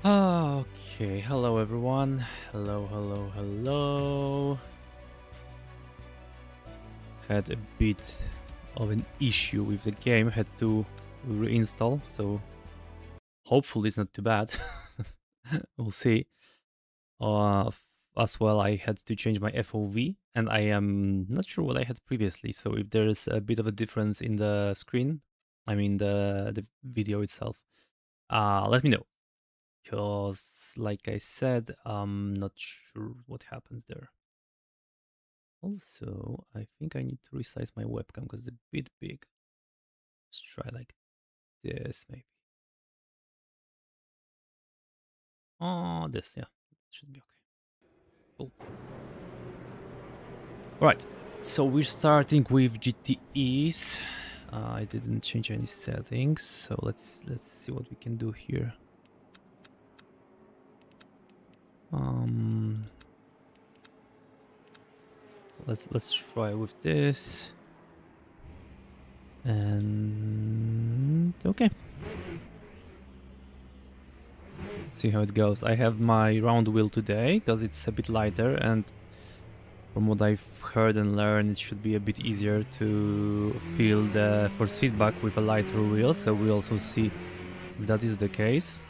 Okay, hello everyone. Hello. Had a bit of an issue with the game, had to reinstall, so hopefully it's not too bad. We'll see. As well, I had to change my FOV, and I am not sure what I had previously, so if there is a bit of a difference in the screen, I mean the video itself, let me know. Because, like I said, I'm not sure what happens there. Also, I think I need to resize my webcam because it's a bit big. Let's try like this, maybe. Oh, this, yeah. Should be okay. Cool. Alright, so we're starting with GTEs. I didn't change any settings, so let's see what we can do here. Um, let's try with this. And okay. See how it goes. I have my round wheel today because it's a bit lighter, and from what I've heard and learned, it should be a bit easier to feel the force feedback with a lighter wheel, so we'll also see if that is the case.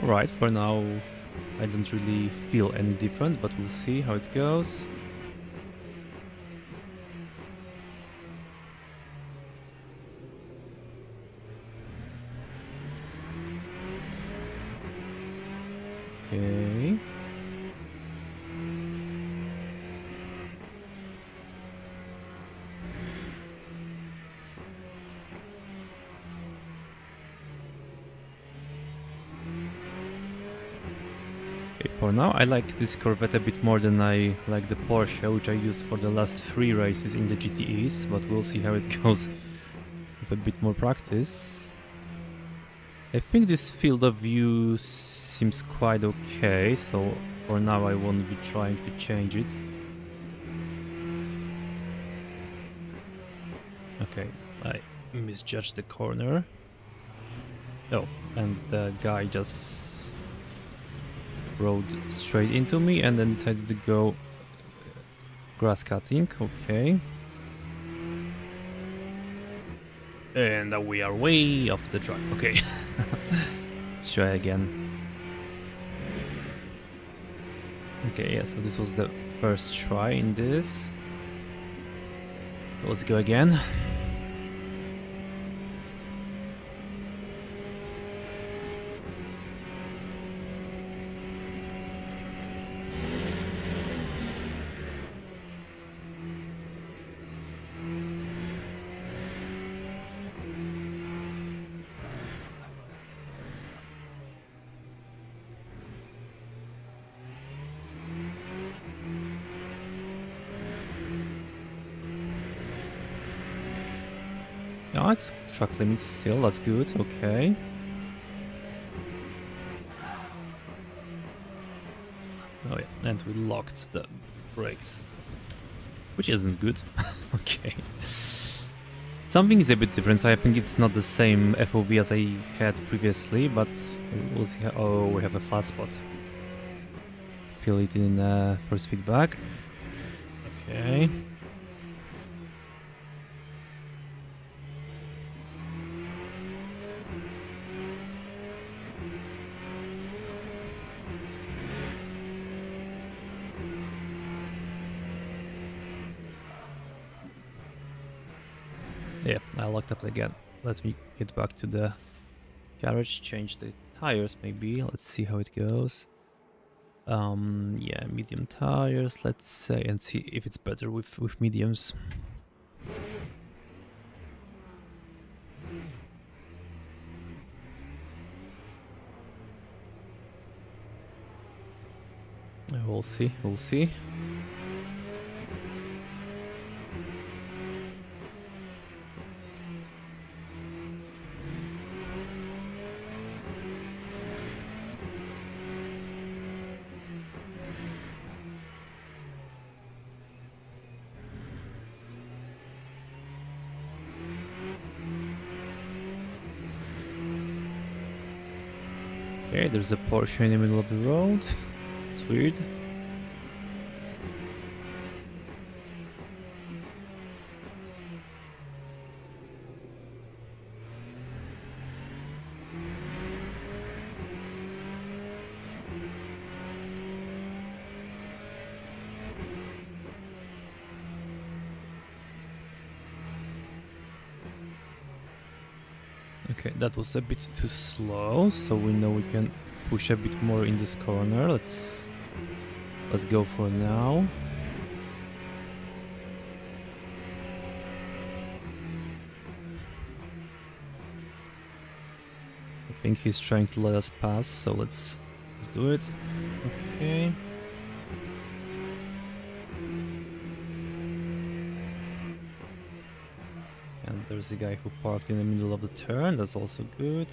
Alright, for now I don't really feel any different, but we'll see how it goes. Okay. For now, I like this Corvette a bit more than I like the Porsche, which I used for the last 3 races in the GTEs, but we'll see how it goes with a bit more practice. I think this field of view seems quite okay, so for now I won't be trying to change it. Okay, I misjudged the corner. Oh, and the guy just rode straight into me and then decided to go grass cutting. Okay. And we are way off the track. Okay. Let's try again. Okay, yeah, so this was the first try in this. So let's go again. No, it's track limit still, that's good, okay. Oh yeah, and we locked the brakes. Which isn't good. Okay. Something is a bit different, so I think it's not the same FOV as I had previously, but we'll see how... Oh, we have a flat spot. Feel it in force feedback. Okay. Yeah, I locked up again. Let me get back to the garage, change the tires maybe. Let's see how it goes. Yeah, medium tires, let's say, and see if it's better with mediums. We'll see, we'll see. Okay, there's a Porsche in the middle of the road. It's weird. Okay, that was a bit too slow, so we know we can push a bit more in this corner. Let's go for now. I think he's trying to let us pass, so let's do it. Okay. And there's a guy who parked in the middle of the turn, that's also good.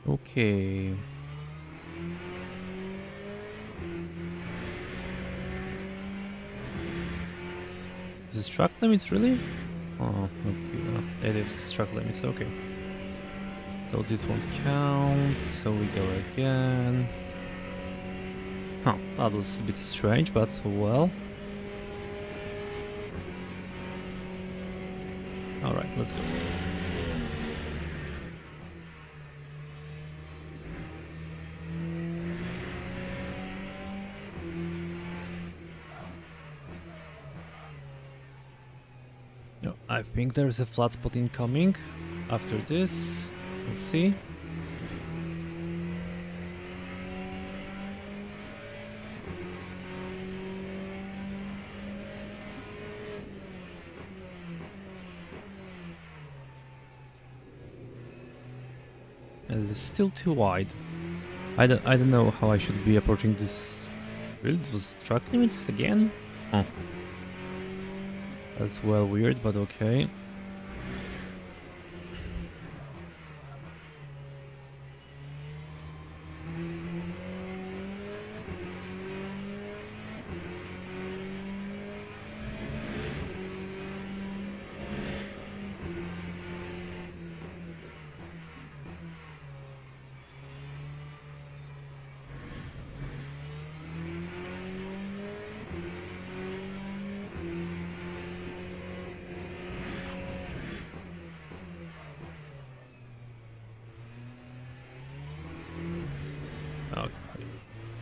Okay. Is this track limits really? Oh, okay. It is track limits, okay. So this won't count, so we go again. Huh, that was a bit strange, but well. Alright, let's go. No, I think there's a flat spot incoming after this. Let's see. It's still too wide. I don't know how I should be approaching this. Really, it was track limits again? Oh. That's well weird, but okay.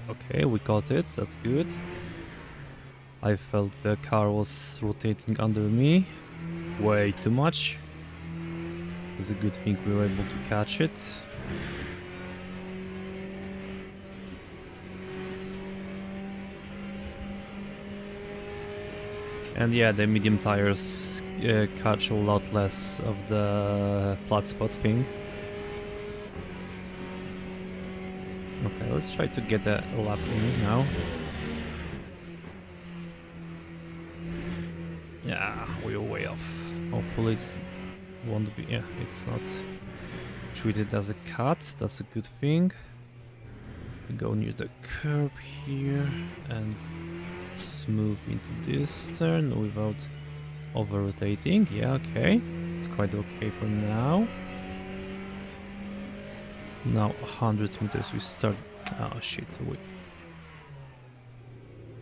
Okay, we got it, that's good. I felt the car was rotating under me way too much. It's a good thing we were able to catch it. And yeah, the medium tires catch a lot less of the flat spot thing. Okay, let's try to get a lap in now. Yeah, we're way off. Hopefully it won't be, yeah, it's not treated as a cut, that's a good thing. We go near the curb here and smooth into this turn without over rotating. Yeah, okay, it's quite okay for now. Now 100 meters we start. Oh shit,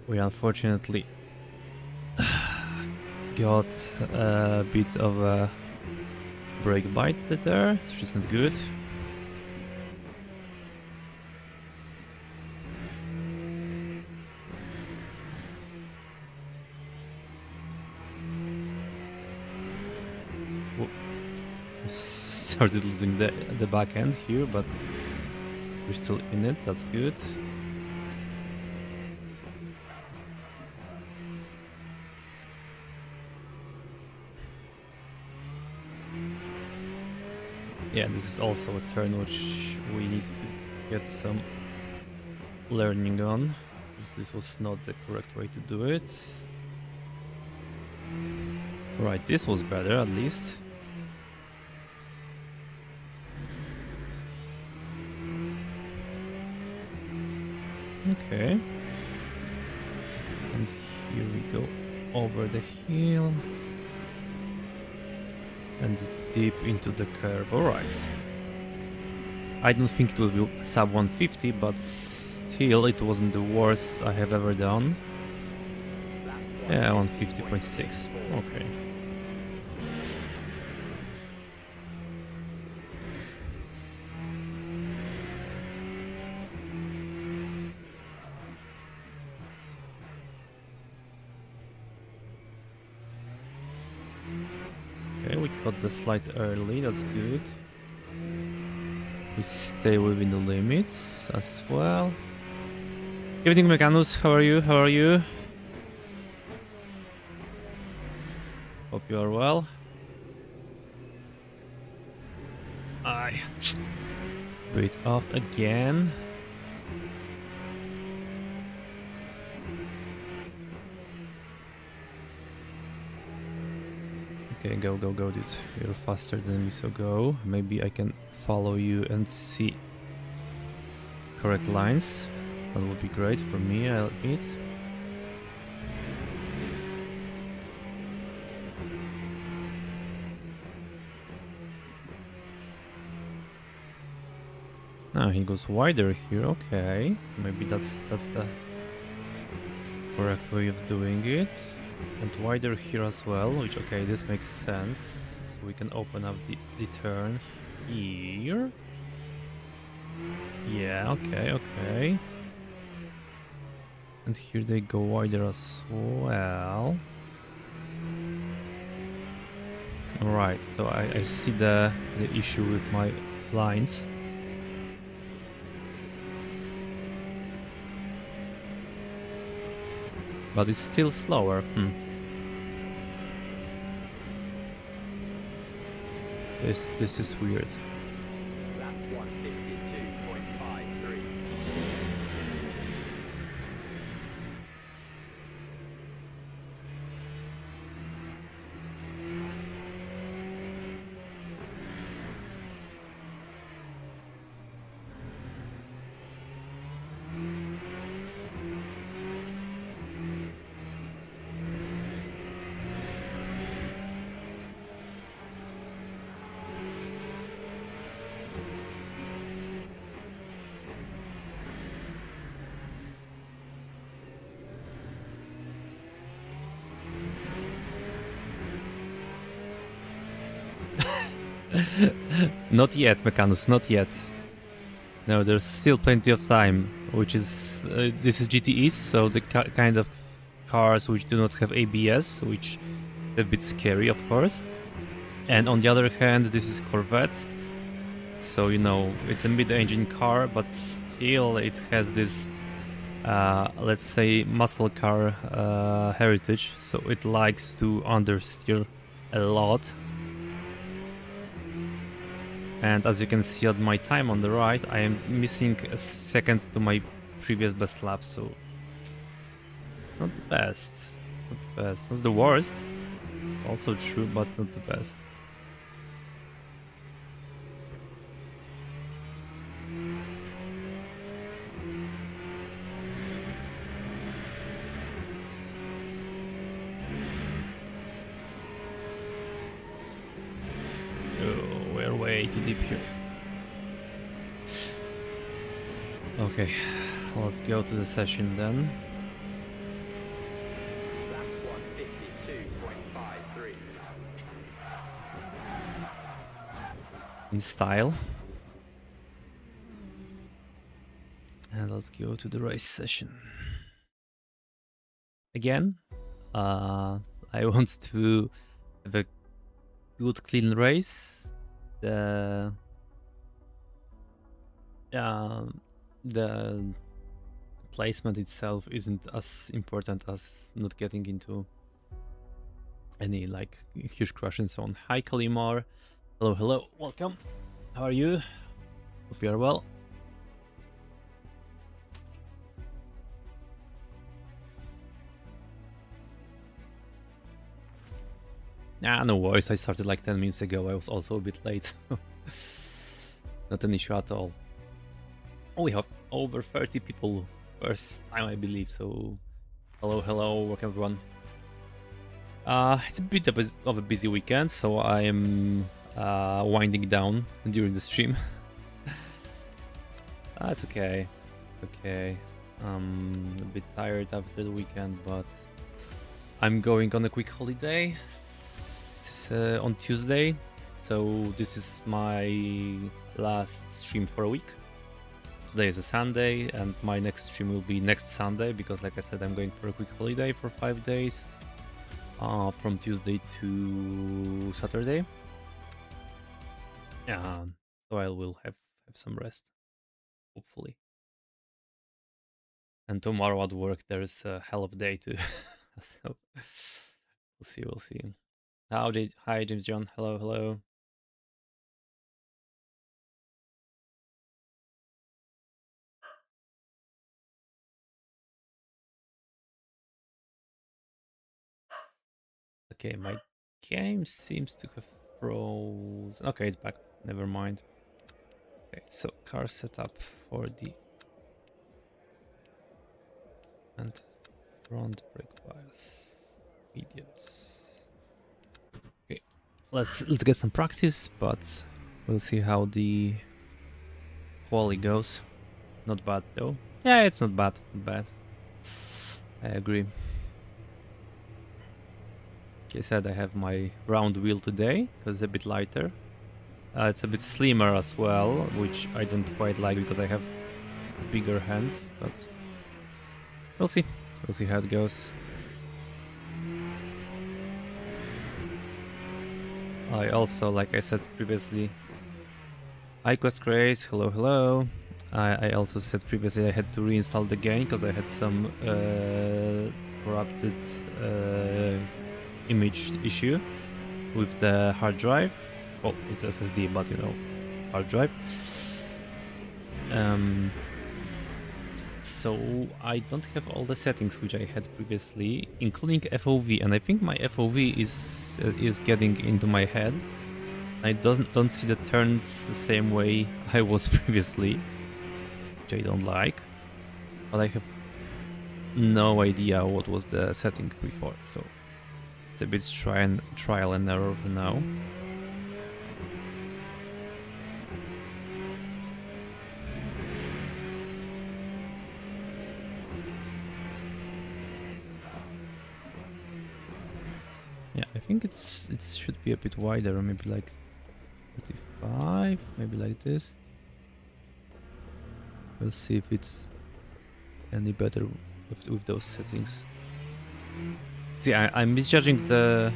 we unfortunately got a bit of a brake bite there, which isn't good. We started losing the back end here, but we're still in it, that's good. Yeah, this is also a turn which we need to get some learning on, because this was not the correct way to do it. Right, this was better at least. Okay. And here we go over the hill. and deep into the curve. Alright. I don't think it will be sub 150, but still it wasn't the worst I have ever done. Yeah, 150.6. Okay. Okay, we got the slide early, that's good. We stay within the limits as well. Evening Mechanus, how are you? How are you? Hope you are well. I breathe off again. Okay, go, go, go, dude. You're faster than me, so go. Maybe I can follow you and see correct lines. That would be great for me, I'll admit. Now he goes wider here, okay. Maybe that's the correct way of doing it. And wider here as well, which, okay, this makes sense. So we can open up the turn here. Yeah, okay, okay. And here they go wider as well. Alright, so I see the issue with my lines. But it's still slower. This is weird. Not yet, Mechanus, not yet. No, there's still plenty of time, which is... this is GTEs, so the kind of cars which do not have ABS, which is a bit scary, of course. And on the other hand, this is Corvette, so, you know, it's a mid-engine car, but still it has this, let's say, muscle car heritage, so it likes to understeer a lot. And as you can see on my time on the right, I am missing a second to my previous best lap, so it's not the best. Not the best. That's the worst. It's also true, but not the best. Way too deep here. Okay, let's go to the session then. In style. And let's go to the race session. Again, I want to have a good clean race. The placement itself isn't as important as not getting into any like huge crash and so on. Hi Kalimar, hello, hello, welcome. How are you? Hope you are well. No worries, I started like 10 minutes ago, I was also a bit late. Not an issue at all. Oh, we have over 30 people, first time I believe, so hello, hello, welcome everyone. It's a bit of a busy weekend, so I am winding down during the stream. It's okay. Okay. A bit tired after the weekend, but I'm going on a quick holiday on Tuesday, so this is my last stream for a week. Today is a Sunday, and my next stream will be next Sunday because, like I said, I'm going for a quick holiday for 5 days, from Tuesday to Saturday. So I will have some rest, hopefully. And tomorrow at work there's a hell of a day too. So we'll see. Hi James John. Hello. Okay, my game seems to have frozen. Okay, it's back. Never mind. Okay, so car setup for the and front brake bias mediums. Okay, let's get some practice, but we'll see how the quali goes. Not bad though. Yeah, it's not bad. Not bad. I agree. Like I said, I have my round wheel today because it's a bit lighter. It's a bit slimmer as well, which I don't quite like because I have bigger hands, but we'll see. We'll see how it goes. I also, like I said previously, hi Quest Craze, hello. I also said previously I had to reinstall the game because I had some corrupted image issue with the hard drive. Well, it's SSD, but you know, hard drive. So I don't have all the settings which I had previously, including FOV, and I think my FOV is getting into my head. I don't see the turns the same way I was previously, which I don't like, but I have no idea what was the setting before, so it's a bit trial and error now. Yeah, I think it should be a bit wider, maybe like 35, maybe like this. We'll see if it's any better with those settings. See, I'm misjudging the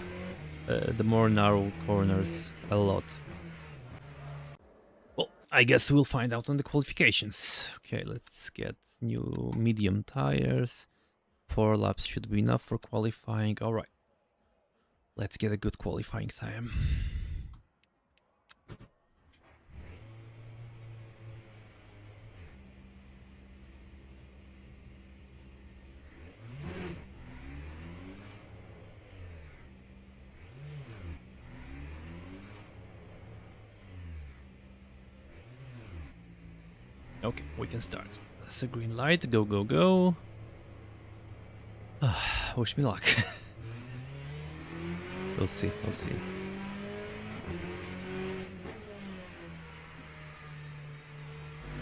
more narrow corners a lot. Well, I guess we'll find out on the qualifications. Okay, let's get new medium tires. 4 laps should be enough for qualifying. All right. Let's get a good qualifying time. Okay, we can start. That's a green light. Go. Wish me luck. We'll see.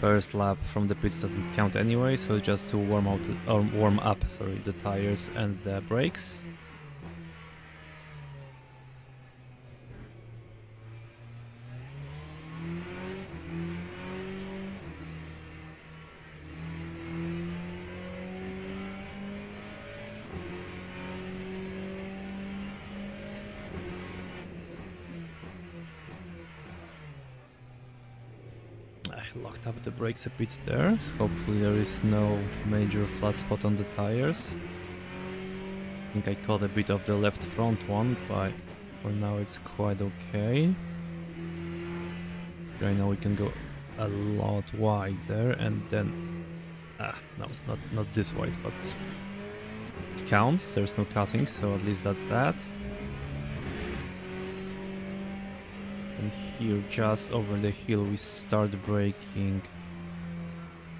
First lap from the pits doesn't count anyway, so just to warm up the tires and the brakes. Locked up the brakes a bit there, so hopefully there is no major flat spot on the tires. I think I caught a bit of the left front one, but for now it's quite okay. Right now we can go a lot wider, and then no, not this wide, but it counts. There's no cutting, so at least that's that. And here, just over the hill, we start braking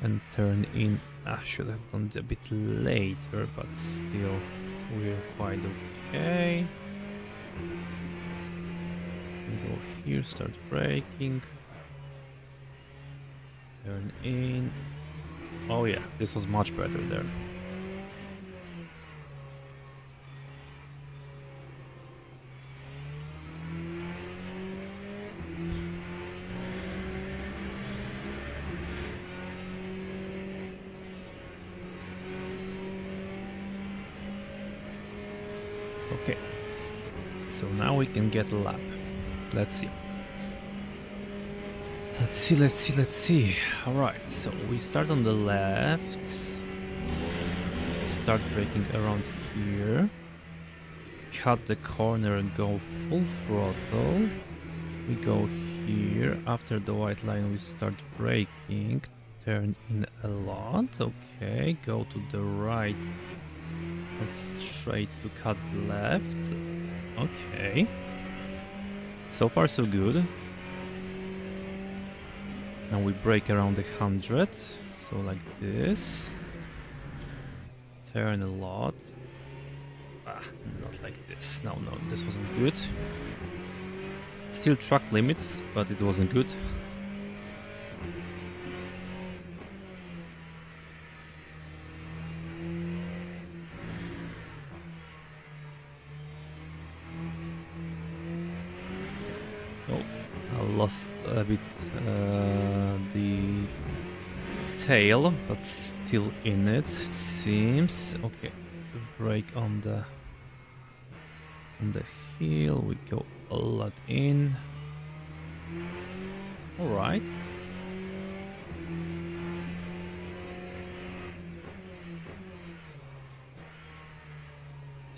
and turn in. I should have done it a bit later, but still, we're quite Okay. Go here, start braking. Turn in. Oh yeah, this was much better there. Okay. So now we can get a lap. Let's see. Let's see. Alright, so we start on the left. Start braking around here. Cut the corner and go full throttle. We go here. After the white line, we start braking. Turn in a lot. Okay, go to the right. Let's straight to cut left. Okay. So far, so good. Now we brake around the 100. So like this. Turn a lot. Not like this. No, this wasn't good. Still track limits, but it wasn't good. Oh, I lost a bit the tail, but still in it seems. Okay, brake on the hill. We go a lot in. All right.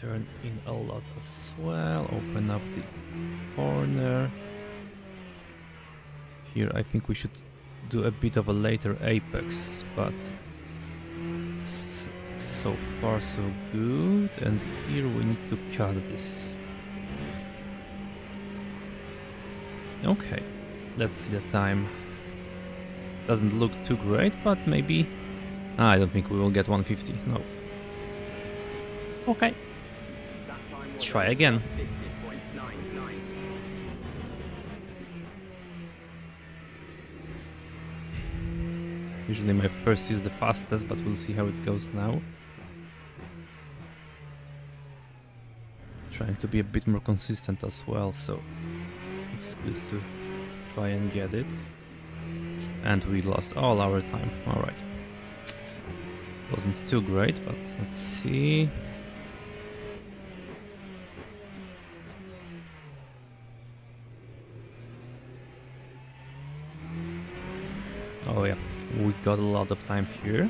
Turn in a lot as well. Open up the corner. Here I think we should do a bit of a later apex, but so far so good. And here we need to cut this. Okay, let's see the time. Doesn't look too great, but maybe... I don't think we will get 150, no. Okay. Try again. Usually my first is the fastest, but we'll see how it goes now. Trying to be a bit more consistent as well, so it's good to try and get it. And we lost all our time. Alright. Wasn't too great, but let's see. Oh yeah, we got a lot of time here.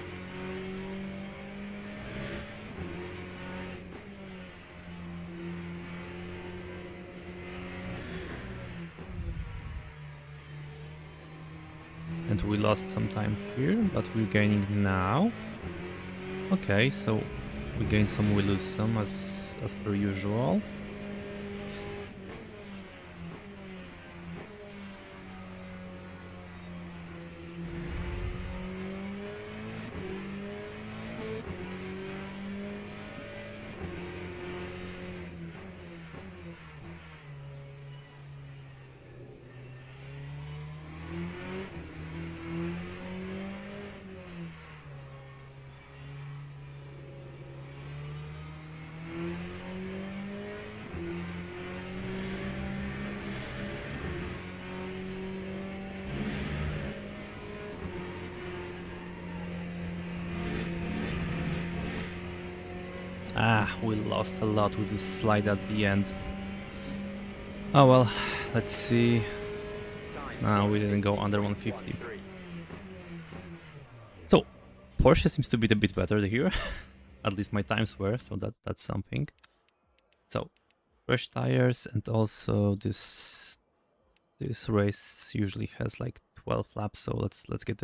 And we lost some time here, but we're gaining now. Okay, so we gain some, we lose some, as per usual. We lost a lot with this slide at the end. Oh well, let's see. No, we didn't go under 150. So, Porsche seems to be a bit better here. At least my times were, so that's something. So, fresh tires, and also this race usually has like 12 laps, so let's get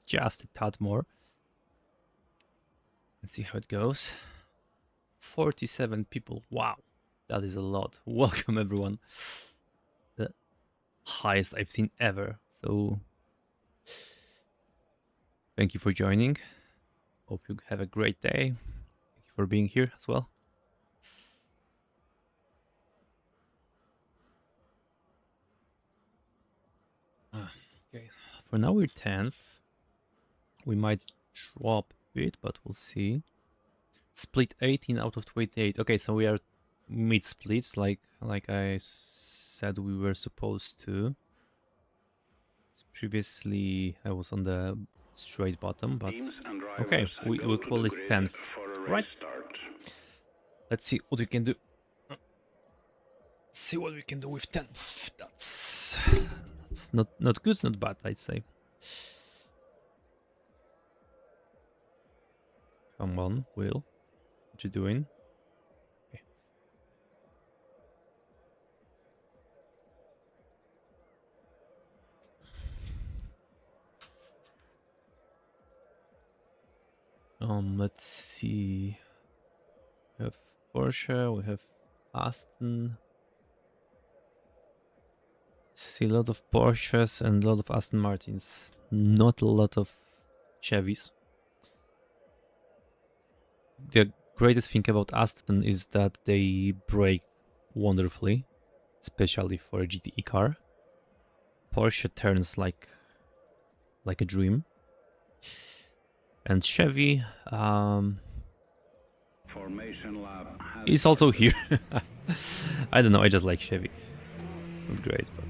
just a tad more. Let's see how it goes. 47 people. Wow, that is a lot. Welcome everyone. The highest I've seen ever. So thank you for joining. Hope you have a great day. Thank you for being here as well. Okay, for now we're 10th. We might drop a bit, but we'll see. Split 18 out of 28. Okay, so we are mid splits, like I said we were supposed to. Previously, I was on the straight bottom, but okay, we call it 10th. Right. Let's see what we can do. See what we can do with 10th. That's not good, not bad, I'd say. Come on, Will. What you doing? Okay. Let's see. We have Porsche, we have Aston. See a lot of Porsches and a lot of Aston Martins. Not a lot of Chevys. The greatest thing about Aston is that they brake wonderfully, especially for a GTE car. Porsche turns like a dream. And Chevy is also here. I don't know, I just like Chevy. Not great, but...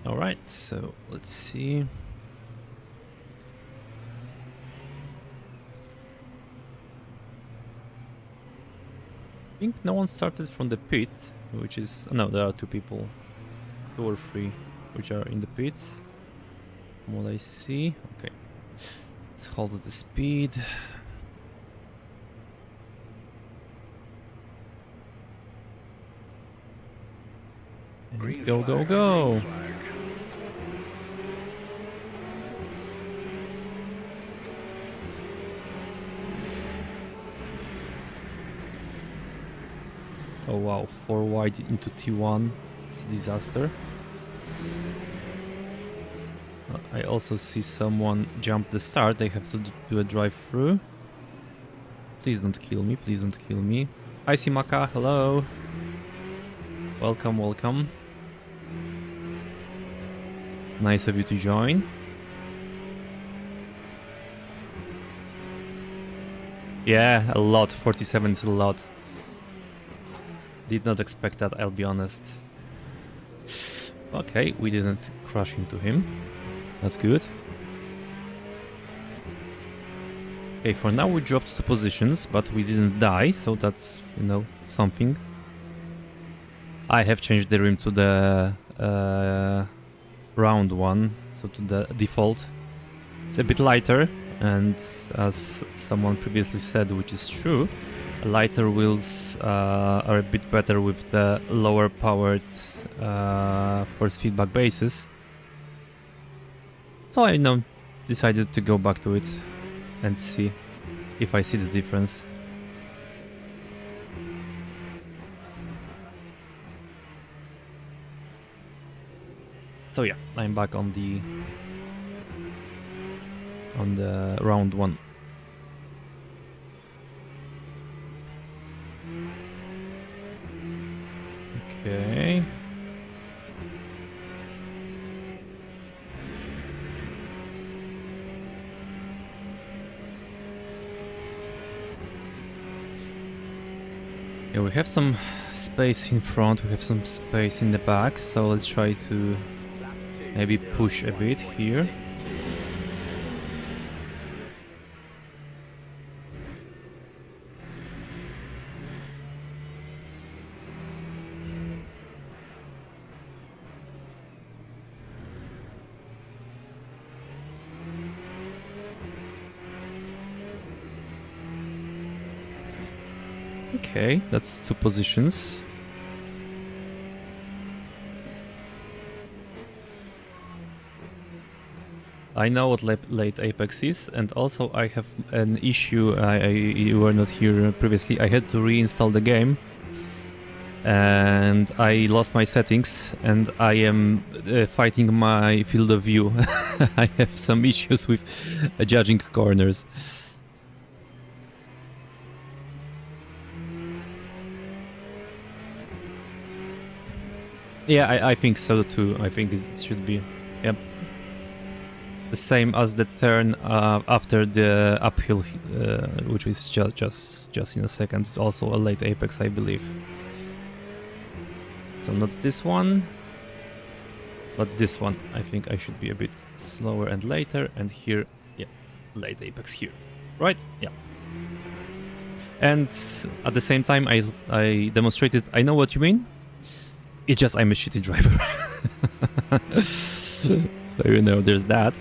Alright, so let's see. I think no one started from the pit, which is... No, there are 2 people. 2 or 3 which are in the pits. From what I see. Okay. Let's hold the speed. And go, go, go! Oh wow, 4 wide into T1. It's a disaster. I also see someone jump the start. They have to do a drive-through. Please don't kill me, please don't kill me. Hi Simaka, hello. Welcome, welcome. Nice of you to join. Yeah, a lot. 47 is a lot. Did not expect that, I'll be honest. Okay, we didn't crash into him. That's good. Okay, for now we dropped 2 positions, but we didn't die, so that's, you know, something. I have changed the rim to the round one, so to the default. It's a bit lighter, and as someone previously said, which is true, lighter wheels are a bit better with the lower powered force feedback bases. So I decided to go back to it and see if I see the difference. So yeah, I'm back on the round one. Okay. Yeah, we have some space in front, we have some space in the back, so let's try to maybe push a bit here. Okay, that's 2 positions. I know what late Apex is, and also I have an issue. You were not here previously. I had to reinstall the game, and I lost my settings, and I am fighting my field of view. I have some issues with judging corners. Yeah, I think so too. I think it should be. Yep. The same as the turn after the uphill, which is just in a second. It's also a late Apex, I believe. So not this one, but this one. I think I should be a bit slower and later. And here, yeah, late Apex here, right? Yeah. And at the same time, I demonstrated. I know what you mean. It's just I'm a shitty driver. So you know, there's that.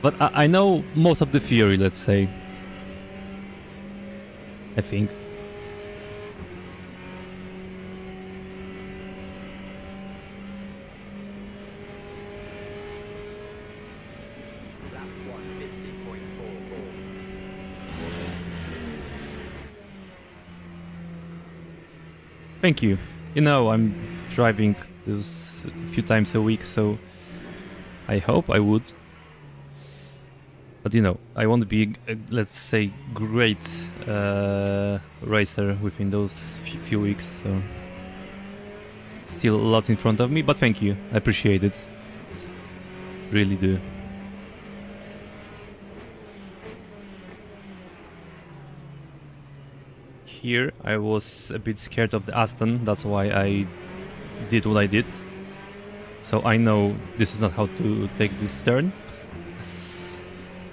But I know most of the theory, let's say. I think. Thank you. You know, I'm driving those a few times a week, so I hope I would. But you know, I won't be, let's say, great racer within those few weeks, so still lots in front of me, but thank you. I appreciate it. Really do. Here I was a bit scared of the Aston, that's why I did what I did. So I know this is not how to take this turn.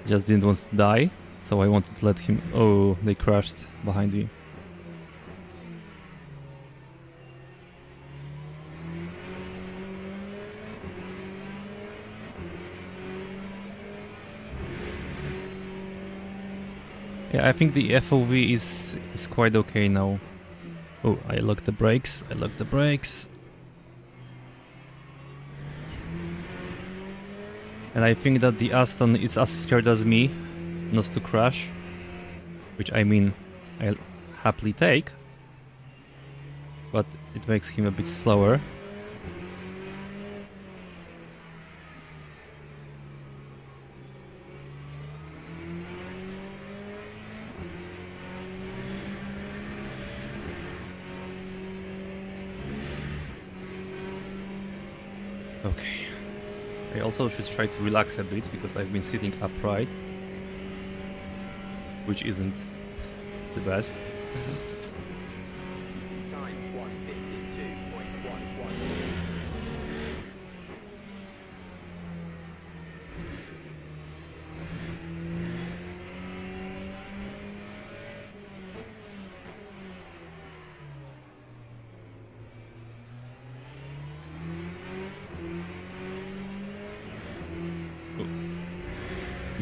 Just didn't want to die, so I wanted to let him... Oh, they crashed behind me. Yeah, I think the FOV is quite okay now. Oh, I locked the brakes. And I think that the Aston is as scared as me not to crash. Which I mean, I'll happily take. But it makes him a bit slower. Okay. I also should try to relax a bit because I've been sitting upright, which isn't the best. Time 1:52.11.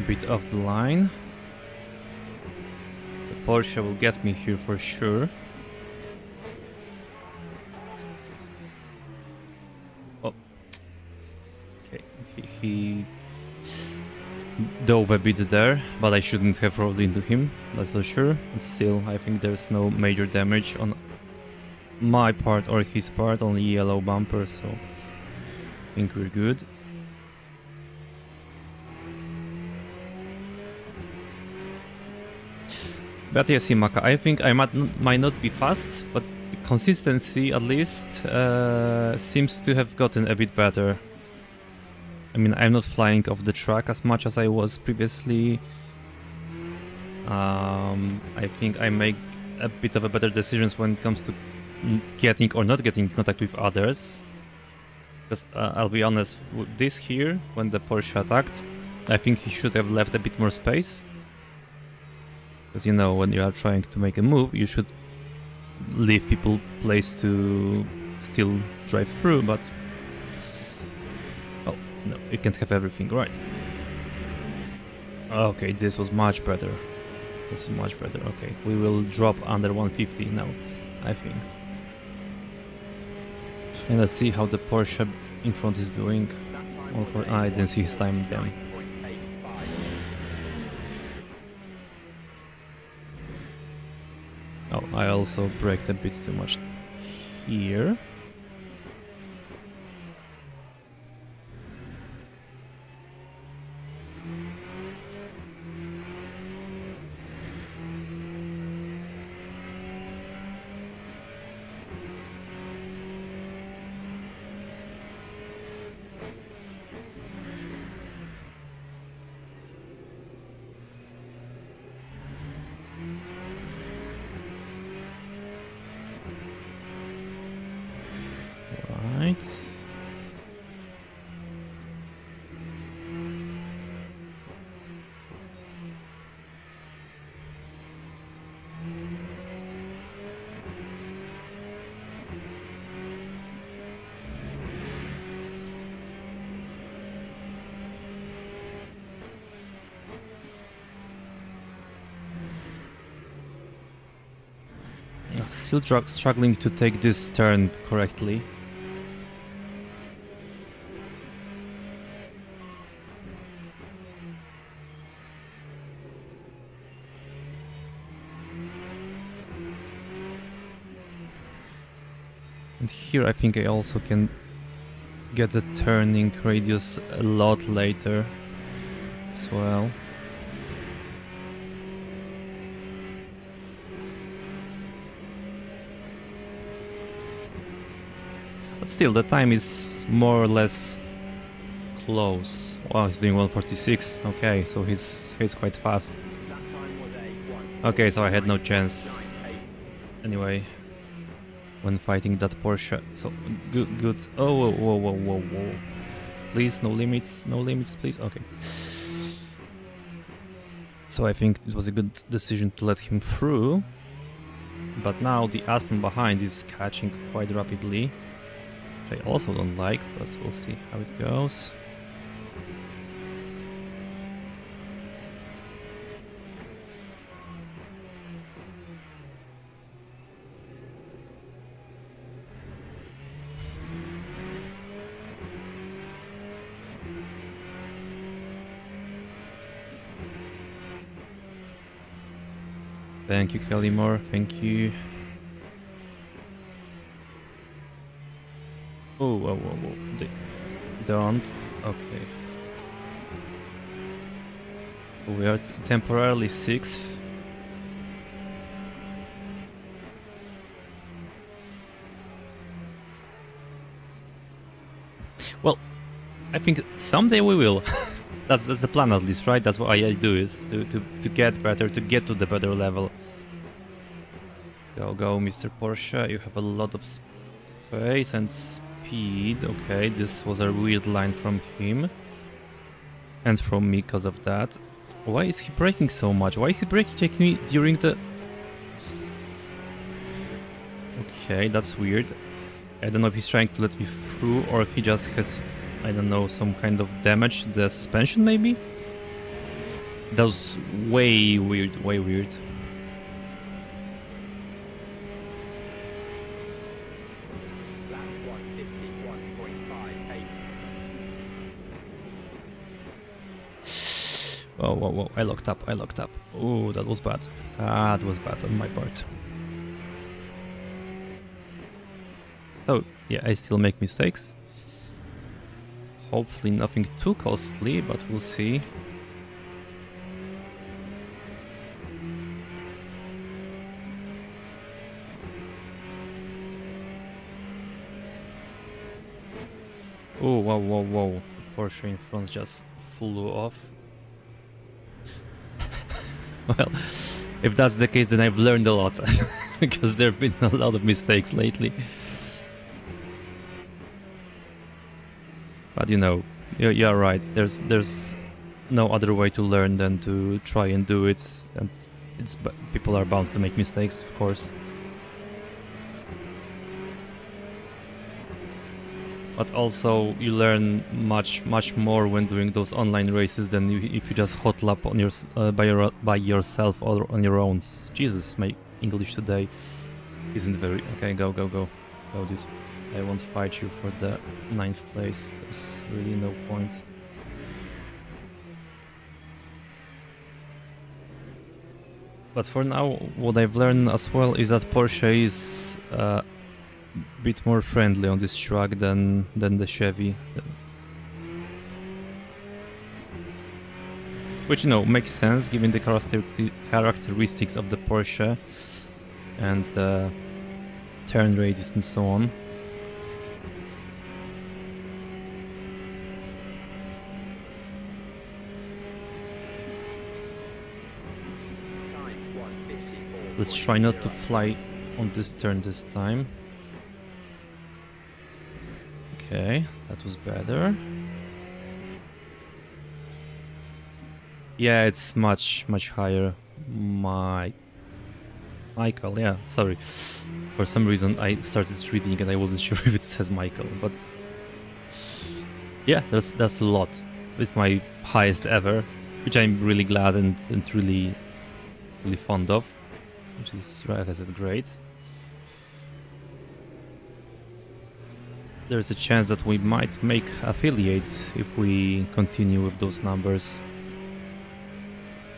Bit off the line. The Porsche will get me here for sure. Oh. Okay, he dove a bit there, but I shouldn't have rolled into him, that's for sure. But still, I think there's no major damage on my part or his part, only yellow bumper, so I think we're good. But yes, Himaka, I think I might not be fast, but the consistency at least seems to have gotten a bit better. I mean, I'm not flying off the track as much as I was previously. I think I make a bit of a better decisions when it comes to getting or not getting in contact with others. Because I'll be honest, with this here, when the Porsche attacked, I think he should have left a bit more space. Because you know, when you are trying to make a move, you should leave people place to still drive through, but... Oh, no, you can't have everything, right. Okay, this was much better. This is much better, okay. We will drop under 150 now, I think. And let's see how the Porsche in front is doing. Lap Or for, I didn't see his time again. 9.85. Oh, I also braked a bit too much here. Right. Still struggling to take this turn correctly. And here I think I also can get the turning radius a lot later as well. But still, the time is more or less close. Wow, he's doing 146. Okay, so he's quite fast. That time was a 1. Okay, so I had no chance anyway when fighting that Porsche. So good. Oh, whoa. Please, no limits, please. Okay. So I think it was a good decision to let him through. But now the Aston behind is catching quite rapidly. I also don't like, but we'll see how it goes. Thank you, Kellymore. Thank you. Oh, whoa. They don't. Okay. We are temporarily 6th. Well, I think someday we will. That's the plan at least, right? That's what I do, is to get better, to get to the better level. Go, Mr. Porsche. You have a lot of space and speed. Okay, this was a weird line from him. And from me because of that. Why is he braking so much? Why is he braking me during the... Okay, that's weird. I don't know if he's trying to let me through or he just has, I don't know, some kind of damage to the suspension maybe? That was way weird. Lap 151.58. Whoa, I locked up. Oh, that was bad. That was bad on my part. So, yeah, I still make mistakes. Hopefully nothing too costly, but we'll see. Oh, whoa. Porsche in front just flew off. Well, if that's the case, then I've learned a lot. Because there have been a lot of mistakes lately. But you know, you're right. There's no other way to learn than to try and do it. And people are bound to make mistakes, of course. But also, you learn much more when doing those online races than if you just hot lap on by yourself or on your own. Jesus, my English today isn't very... Okay, go, dude. I won't fight you for the 9th place. There's really no point. But for now, what I've learned as well is that Porsche is a bit more friendly on this track than the Chevy. Which, you know, makes sense given the characteristics of the Porsche and the turn radius and so on. Let's try not to fly on this turn this time. Okay, that was better. Yeah, it's much higher. Michael, yeah, sorry. For some reason I started reading and I wasn't sure if it says Michael, but yeah, that's a lot. It's my highest ever, which I'm really glad and really fond of. Which is, like I said, great. There's a chance that we might make affiliate if we continue with those numbers.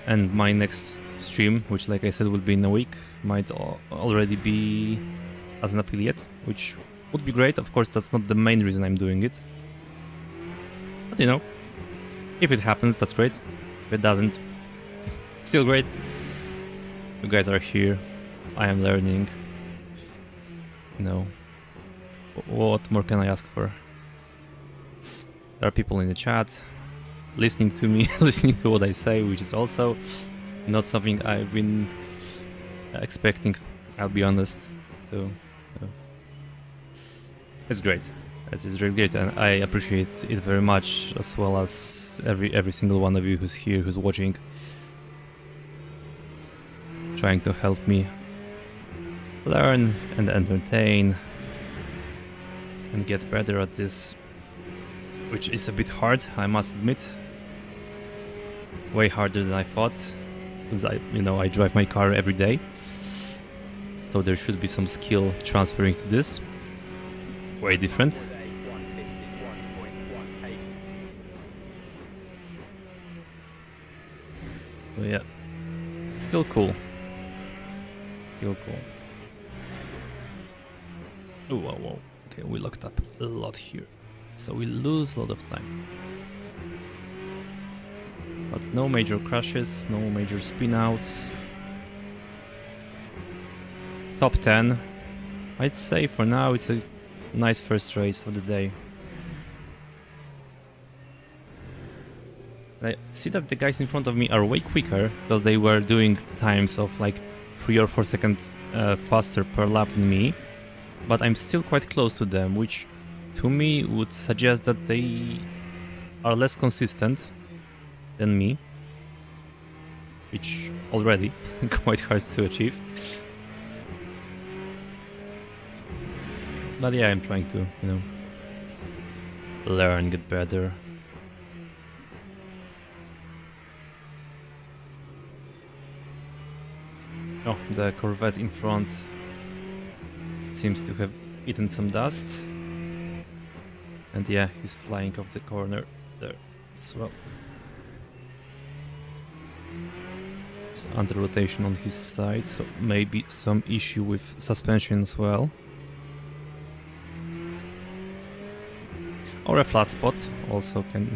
And my next stream, which like I said will be in a week, might already be as an affiliate, which would be great. Of course, that's not the main reason I'm doing it. But you know, if it happens, that's great. If it doesn't, still great. You guys are here. I am learning. You know, what more can I ask for? There are people in the chat listening to me, listening to what I say, which is also not something I've been expecting, I'll be honest. So, it's great. It's really great, and I appreciate it very much, as well as every single one of you who's here, who's watching, trying to help me learn and entertain and get better at this, which is a bit hard, I must admit. Way harder than I thought, because I drive my car every day, so there should be some skill transferring to this. Way different. So yeah, still cool. Still cool. Oh, whoa. Okay, we locked up a lot here, so we lose a lot of time. But no major crashes, no major spinouts. Top 10. I'd say for now it's a nice first race of the day. I see that the guys in front of me are way quicker, because they were doing times of like 3 or 4 seconds faster per lap than me. But I'm still quite close to them, which to me would suggest that they are less consistent than me, which already quite hard to achieve. But yeah, I'm trying to, learn, get better. Oh, the Corvette in front seems to have eaten some dust. And yeah, he's flying off the corner there as well. There's under-rotation on his side, so maybe some issue with suspension as well. Or a flat spot also could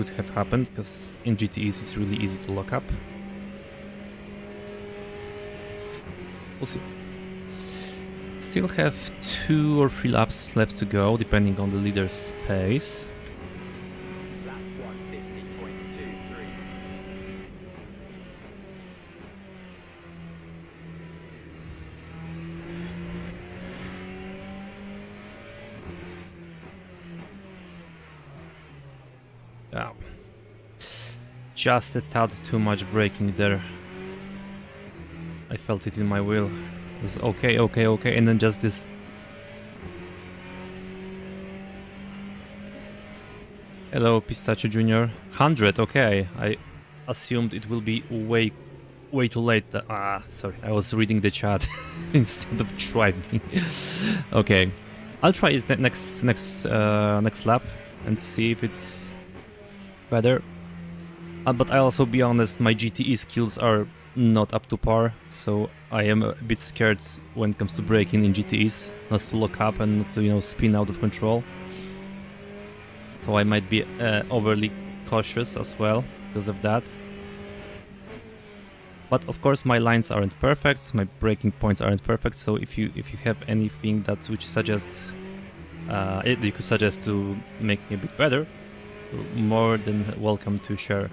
have happened, because in GTEs it's really easy to lock up. We'll see. Still have 2 or 3 laps left to go, depending on the leader's pace. Lap 150.23. Yeah. Just a tad too much braking there. I felt it in my wheel. It was okay, and then just this. Hello, Pistachio Jr. 100, okay. I assumed it will be way way too late. Sorry, I was reading the chat instead of driving. Okay, I'll try it next lap and see if it's better. But I'll also be honest, my GTE skills are not up to par, so I am a bit scared when it comes to braking in GTEs, not to lock up and not to, you know, spin out of control. So I might be overly cautious as well because of that. But of course my lines aren't perfect, my braking points aren't perfect, so if you have anything that which suggests you could suggest to make me a bit better, more than welcome to share.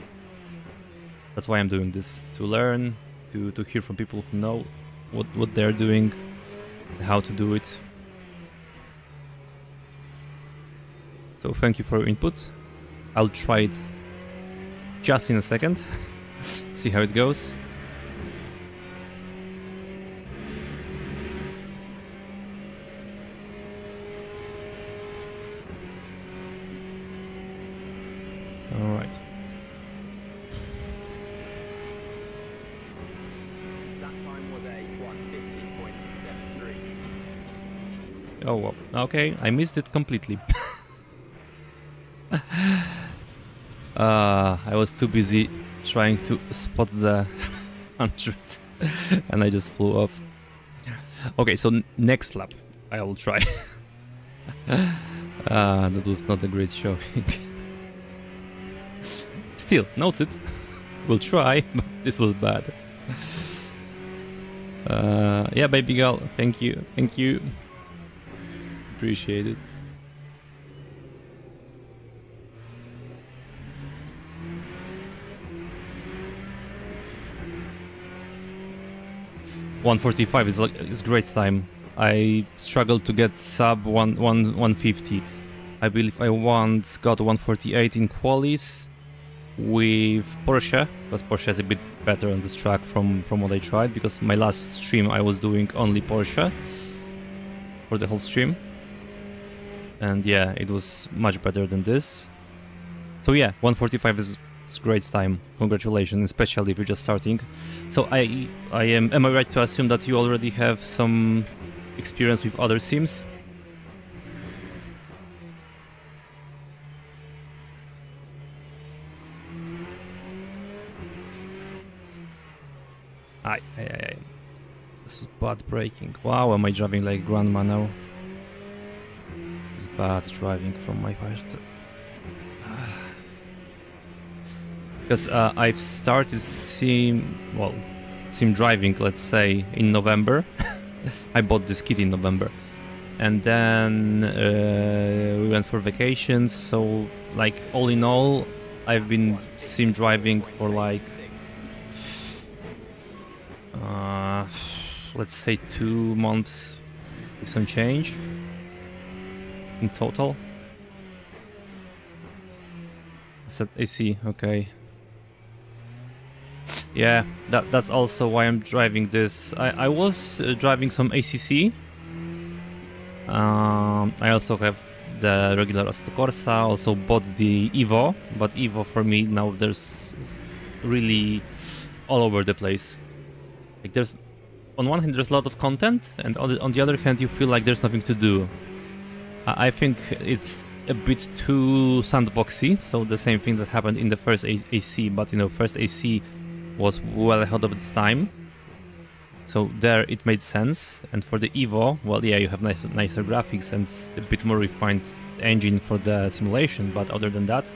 That's why I'm doing this, to learn, to hear from people who know what they're doing, and how to do it. So thank you for your input. I'll try it just in a second, see how it goes. All right. That time was a 150.73. Oh well. Okay, I missed it completely. I was too busy trying to spot the 100 and I just flew off. Okay, so next lap I will try. That was not a great showing. Still, noted. We'll try, but this was bad. Yeah, baby girl, thank you. Appreciate it. .145 is great time. I struggled to get sub 150. I believe I once got 148 in qualies with Porsche, because Porsche is a bit better on this track from what I tried, because my last stream I was doing only Porsche for the whole stream. And yeah, it was much better than this. So yeah, 145 is great time. Congratulations, especially if you're just starting. So am I right to assume that you already have some experience with other sims? This is bad braking. Wow, am I driving like grandma now? This is bad driving from my part. Because I've started sim driving, let's say, in November. I bought this kit in November, and then we went for vacations. So, like, all in all, I've been sim driving for like let's say 2 months with some change in total. Set AC, okay. Yeah, that's also why I'm driving this. I was driving some ACC. I also have the regular Assetto Corsa, also bought the Evo, but Evo for me now there's really all over the place. Like there's, on one hand there's a lot of content, and on the other hand you feel like there's nothing to do. I think it's a bit too sandboxy, so the same thing that happened in the first AC, but you know, first AC was well ahead of its time, so there it made sense. And for the Evo, well, yeah, you have nicer graphics and a bit more refined engine for the simulation, but other than that,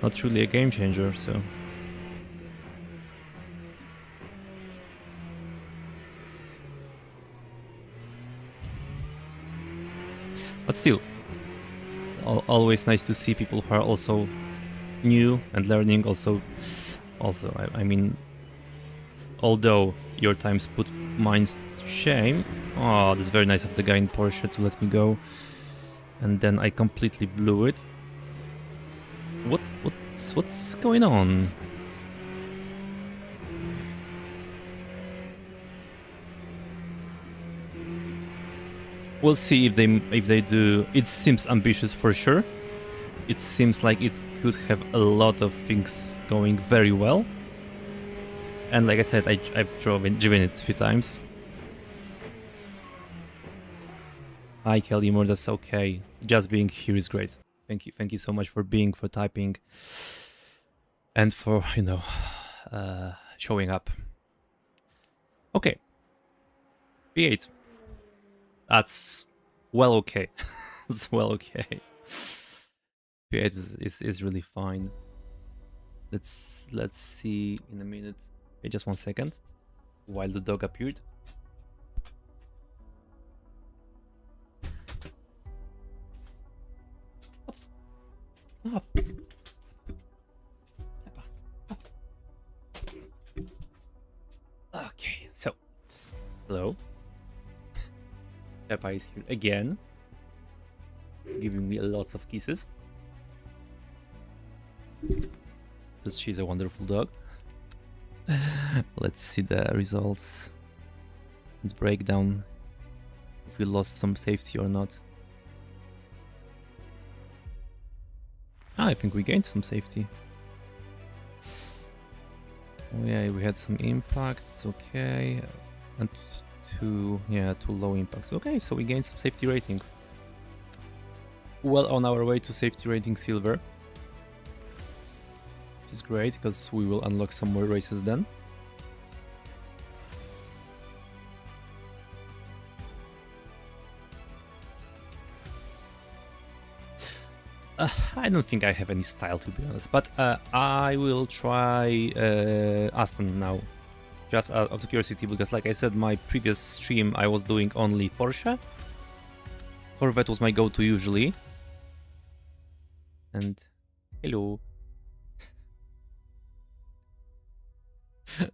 not really a game changer. So but still, always nice to see people who are also new and learning. Also, I mean, although your times put mine to shame. Oh, that's very nice of the guy in Porsche to let me go, and then I completely blew it. What's going on? We'll see if they do. It seems ambitious for sure. It seems like it could have a lot of things going very well. And like I said, I've driven it a few times. Hi Kelly Moore, that's okay. Just being here is great. Thank you so much for typing, and for showing up. Okay, P8. That's well okay. It's well okay. P8 is really fine. Let's see in a minute. Okay, just 1 second. While the dog appeared. Oops. Up. Okay, so hello. Peppa is here again, giving me lots of kisses. Because she's a wonderful dog. Let's see the results. Let's break down if we lost some safety or not. I think we gained some safety. Oh yeah, we had some impact, it's okay. And two low impacts. Okay, so we gained some safety rating. Well on our way to safety rating silver. Which is great, because we will unlock some more races then. I don't think I have any style, to be honest, but I will try Aston now, just out of curiosity, because like I said, my previous stream I was doing only Porsche. Corvette was my go-to usually. And hello.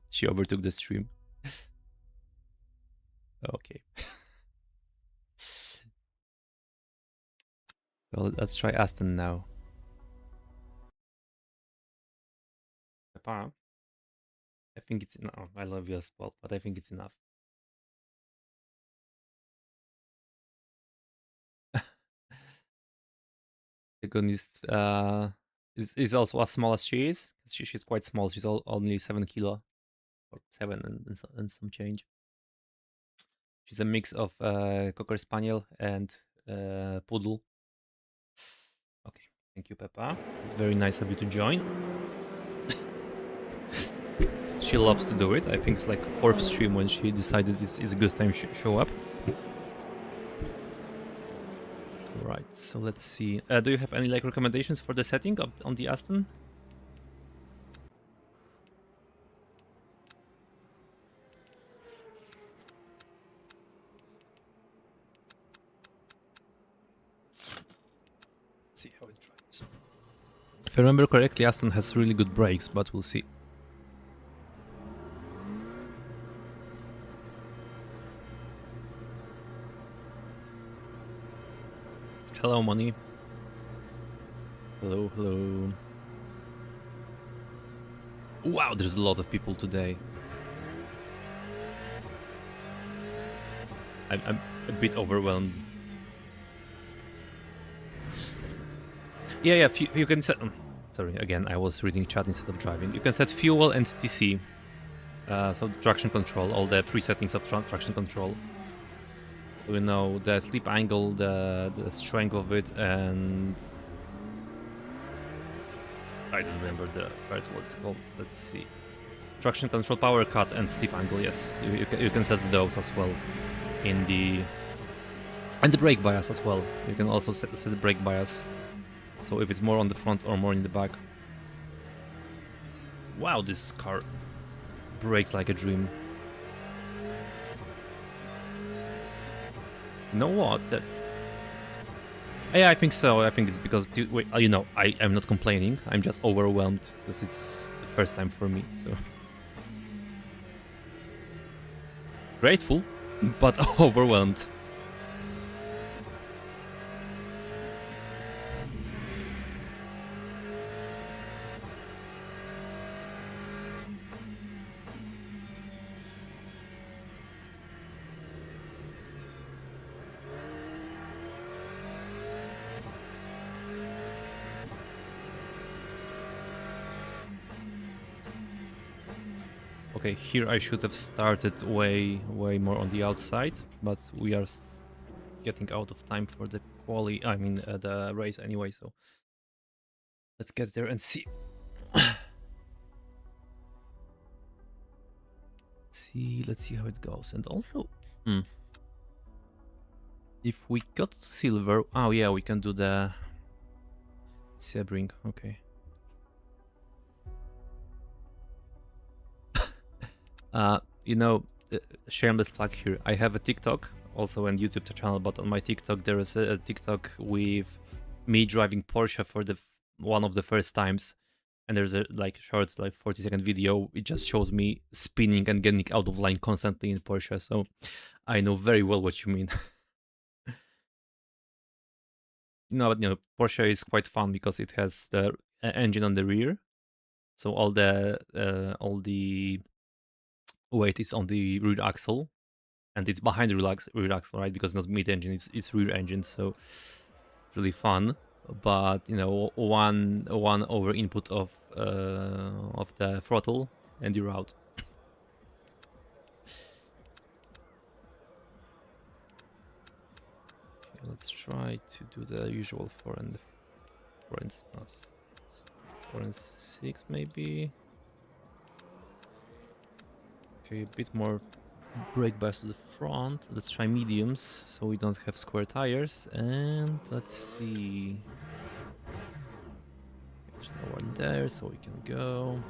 She overtook the stream. Okay. Well, let's try Aston now. Papa, I think it's enough. I love you as well, but I think it's enough. The Gonist is also as small as she is. She's quite small. She's only 7 kilo, or 7 and some change. She's a mix of Cocker Spaniel and Poodle. Okay, thank you, Peppa. Very nice of you to join. She loves to do it. I think it's like 4th stream when she decided it's a good time to show up. Right, so let's see. Do you have any like recommendations for the setting on the Aston? Let's see how it tries. If I remember correctly, Aston has really good brakes, but we'll see. Hello, Money. Hello, hello. Wow, there's a lot of people today. I'm a bit overwhelmed. Yeah, you can set... sorry, again, I was reading chat instead of driving. You can set fuel and TC. So traction control, all the free settings of traction control. We know the sleep angle, the strength of it, and... I don't remember the third, what's it called. Let's see. Traction control, power cut, and sleep angle, yes. You can set those as well in the... And the brake bias as well. You can also set the brake bias. So if it's more on the front or more in the back. Wow, this car brakes like a dream. You know what? Yeah, I think so. I think it's because, you know, I'm not complaining. I'm just overwhelmed because it's the first time for me, so... Grateful, but overwhelmed. Okay, here I should have started way more on the outside, but we are getting out of time for the the race anyway, so let's get there and see. Let's see how it goes. And also, if we got to silver, oh yeah, we can do the Sebring. Okay. You know, shameless plug here. I have a TikTok, also and YouTube channel, but on my TikTok there is a TikTok with me driving Porsche for one of the first times, and there's a short 40-second video. It just shows me spinning and getting out of line constantly in Porsche, so I know very well what you mean. But Porsche is quite fun because it has the engine on the rear, so all the weight is on the rear axle, and it's behind the rear axle, right? Because it's not mid-engine, it's rear engine, so really fun. But one over input of the throttle, and you're out. Okay, let's try to do the usual 4 and 6 maybe. Okay, a bit more brake bias to the front. Let's try mediums so we don't have square tires. And let's see. There's no one there, so we can go.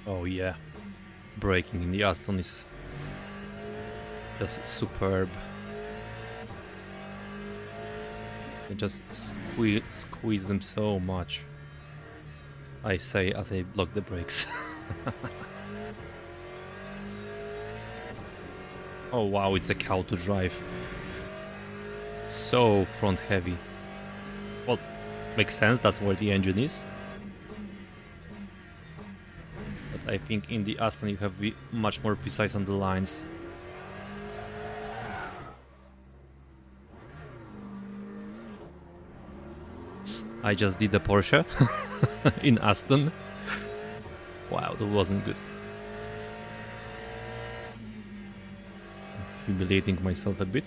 Oh yeah, braking in the Aston is just superb. I just squeeze them so much, I say, as I block the brakes. Oh wow, it's a cow to drive. So front heavy. Well, makes sense, that's where the engine is. I think in the Aston you have to be much more precise on the lines. I just did a Porsche in Aston. Wow, that wasn't good. I'm humiliating myself a bit.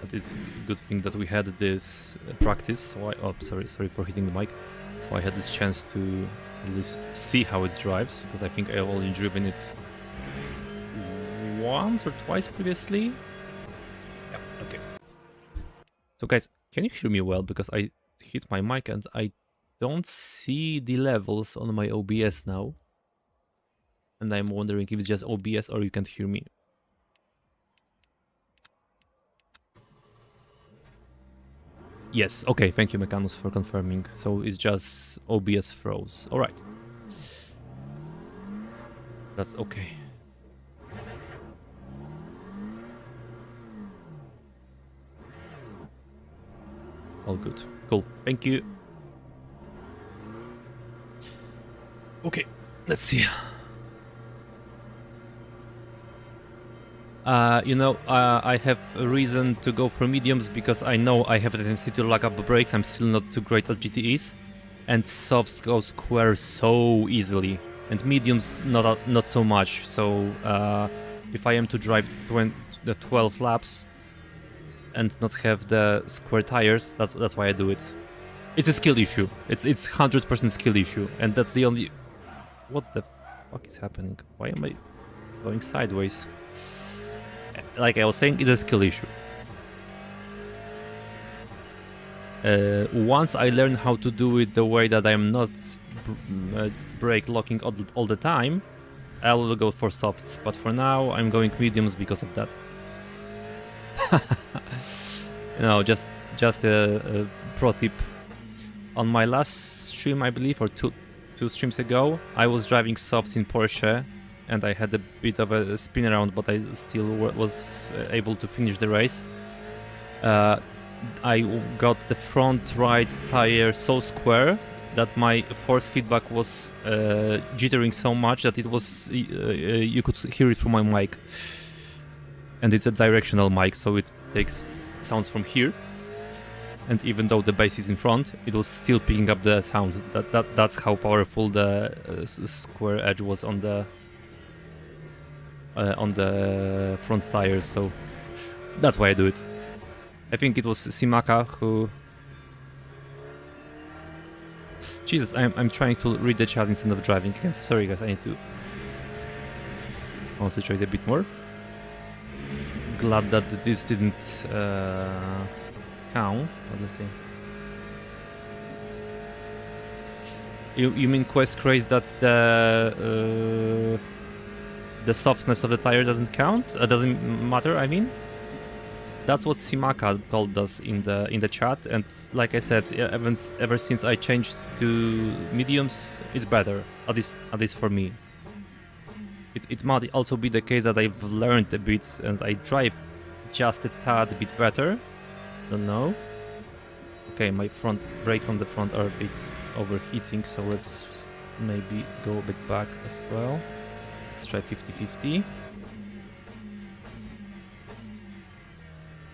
But it's a good thing that we had this practice. So sorry for hitting the mic. So I had this chance to at least see how it drives, because I think I've only driven it once or twice previously. Yeah, okay. So guys, can you hear me well? Because I hit my mic and I don't see the levels on my OBS now. And I'm wondering if it's just OBS or you can't hear me. Yes, okay, thank you Mechanus for confirming. So it's just OBS froze. Alright. That's okay. All good. Cool. Thank you. Okay, let's see. I have a reason to go for mediums because I know I have a tendency to lag up the brakes. I'm still not too great at GTEs, and softs go square so easily, and mediums not so much. So if I am to drive the 12 laps and not have the square tires, that's why I do it. It's a skill issue. It's 100% skill issue, and that's the only. What the fuck is happening? Why am I going sideways? Like I was saying, it's a skill issue. Once I learn how to do it the way that I'm not brake locking all the time, I will go for softs. But for now, I'm going mediums because of that. No, just a pro tip. On my last stream, I believe, or two streams ago, I was driving softs in Porsche, and I had a bit of a spin around, but I still was able to finish the race. got the front right tire so square that my force feedback was jittering so much that it was you could hear it through my mic, and it's a directional mic, so it takes sounds from here. And even though the bass is in front, it was still picking up the sound. That's how powerful the square edge was on the front tires. So that's why I do it. I think it was Simaka who. Jesus, I'm trying to read the chat instead of driving again. Sorry guys, I need to concentrate a bit more. Glad that this didn't count. What let's see. You mean Quest Craze that the softness of the tire doesn't count? Doesn't matter. I mean, that's what Simaka told us in the chat, and like I said, ever since I changed to mediums, it's better. At least for me. It might also be the case that I've learned a bit and I drive just a tad bit better. Don't know. Okay, my front brakes on the front are a bit overheating, so let's maybe go a bit back as well. Let's try 50-50.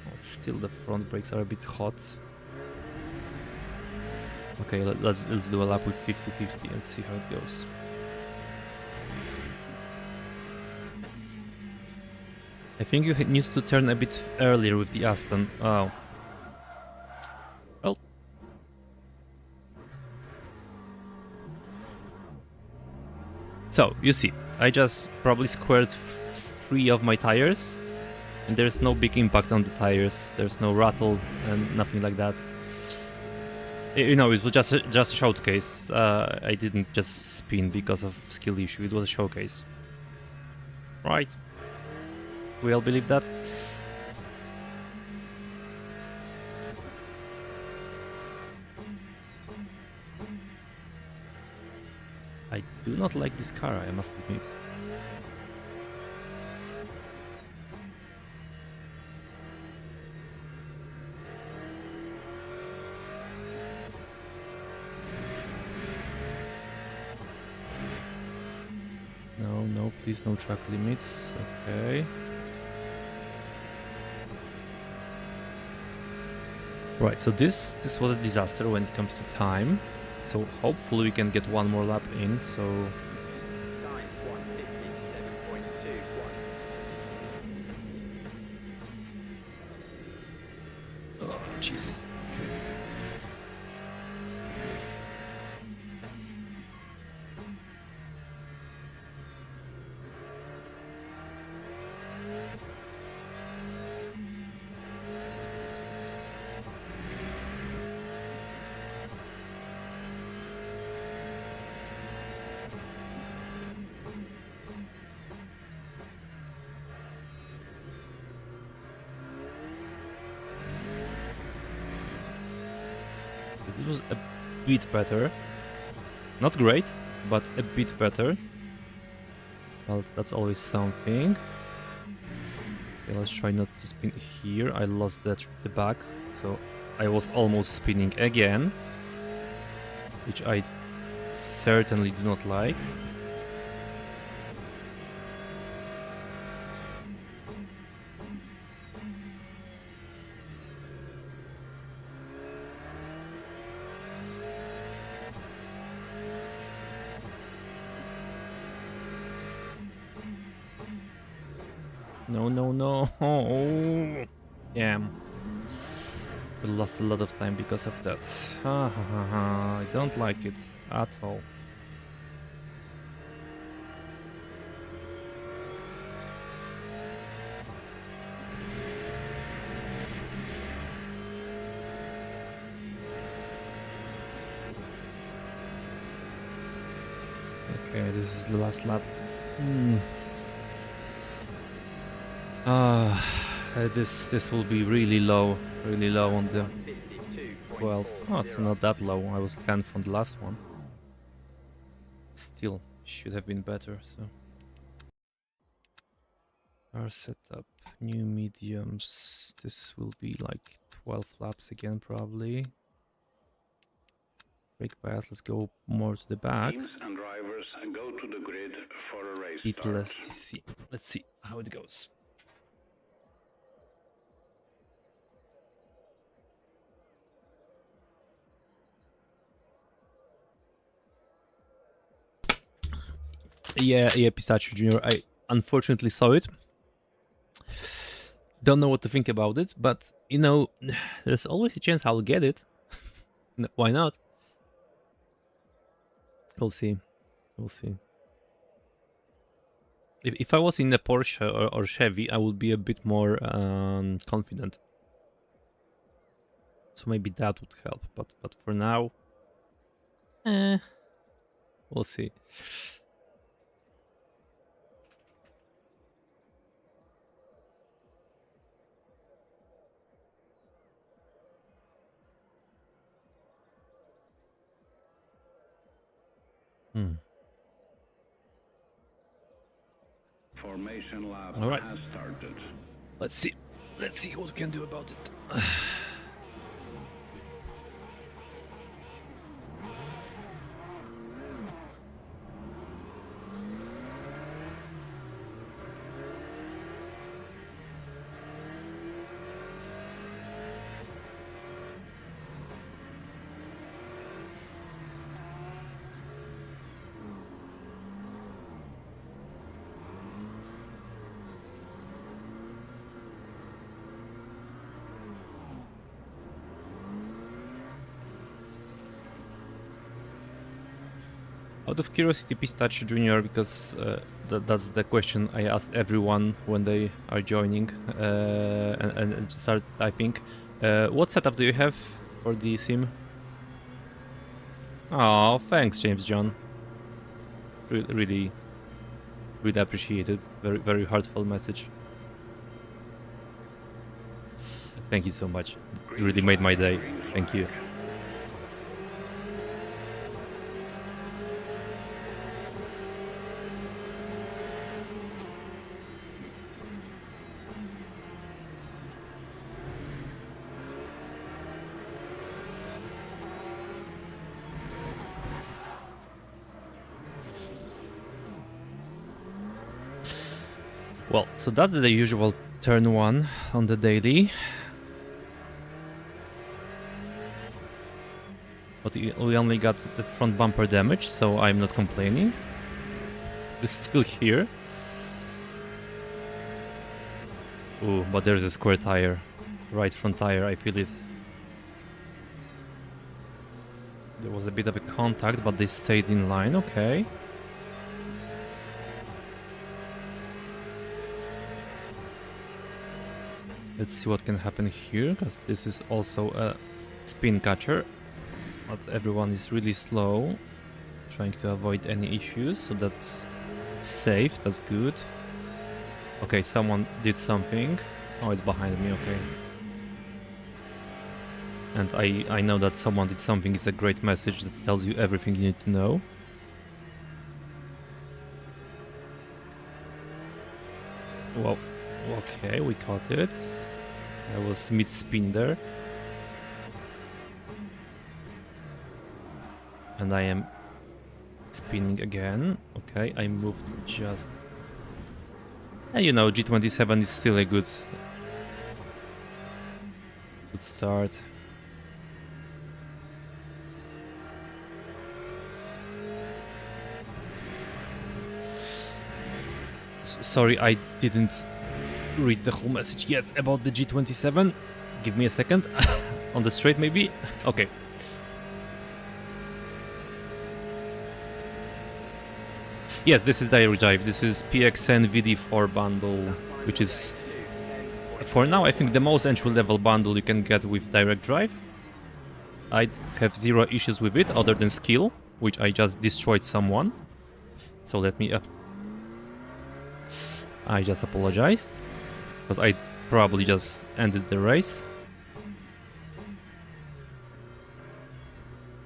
Oh, still the front brakes are a bit hot. Okay, let's do a lap with 50-50 and see how it goes. I think you need to turn a bit earlier with the Aston. Oh. Well. So, you see, I just probably squared 3 of my tires, and there's no big impact on the tires, there's no rattle and nothing like that. You know, it was just a showcase. I didn't just spin because of skill issue, it was a showcase. Right. We all believe that? I do not like this car, I must admit. No, please no track limits. Okay. Right, so this was a disaster when it comes to time. So hopefully we can get one more lap in, so... Time 1:57.21. Oh, jeez. Okay. It was a bit better. Not great, but a bit better. Well, that's always something. Okay, let's try not to spin here. I lost the back, so I was almost spinning again, which I certainly do not like. No. Oh, damn. We lost a lot of time because of that. I don't like it at all. Okay, this is the last lap. This will be really low on the 12. Oh, it's not that low. I was 10th on the last one. Still, should have been better. So, our setup, new mediums. This will be like 12 laps again, probably. Brake pass, let's go more to the back. Teams and drivers go to the grid for a race start. Let's see how it goes. Yeah, Pistachio Junior. I unfortunately saw it. Don't know what to think about it, but you know, there's always a chance I'll get it. Why not? We'll see. We'll see. If I was in a Porsche or Chevy, I would be a bit more confident. So maybe that would help. But for now, we'll see. Formation lap All right. has started. Let's see what we can do about it. Out of curiosity, Pistachio Junior, because that's the question I asked everyone when they are joining and start typing. What setup do you have for the sim? Oh, thanks, James John. Really appreciate it. Very heartfelt message. Thank you so much. It really made my day. Thank you. Well, so that's the usual turn 1 on the daily. But we only got the front bumper damage, so I'm not complaining. It's still here. Ooh, but there's a square tire. Right front tire, I feel it. There was a bit of a contact, but they stayed in line, okay. Let's see what can happen here, because this is also a spin catcher. But everyone is really slow, trying to avoid any issues, so that's safe, that's good. Okay, someone did something. Oh, it's behind me, okay. And I know that someone did something. It's a great message that tells you everything you need to know. Well, okay, we caught it. I was mid-spin there. And I am spinning again. Okay, I moved just... And you know, G27 is still a good start. Sorry, I didn't read the whole message yet about the G27. Give me a second. On the straight, maybe? Okay. Yes, this is Diary Drive. This is PXN VD4 bundle, which is, for now, I think the most entry-level bundle you can get with Direct Drive. I have zero issues with it, other than skill, which I just destroyed someone. So let me... I just apologized, because I probably just ended the race.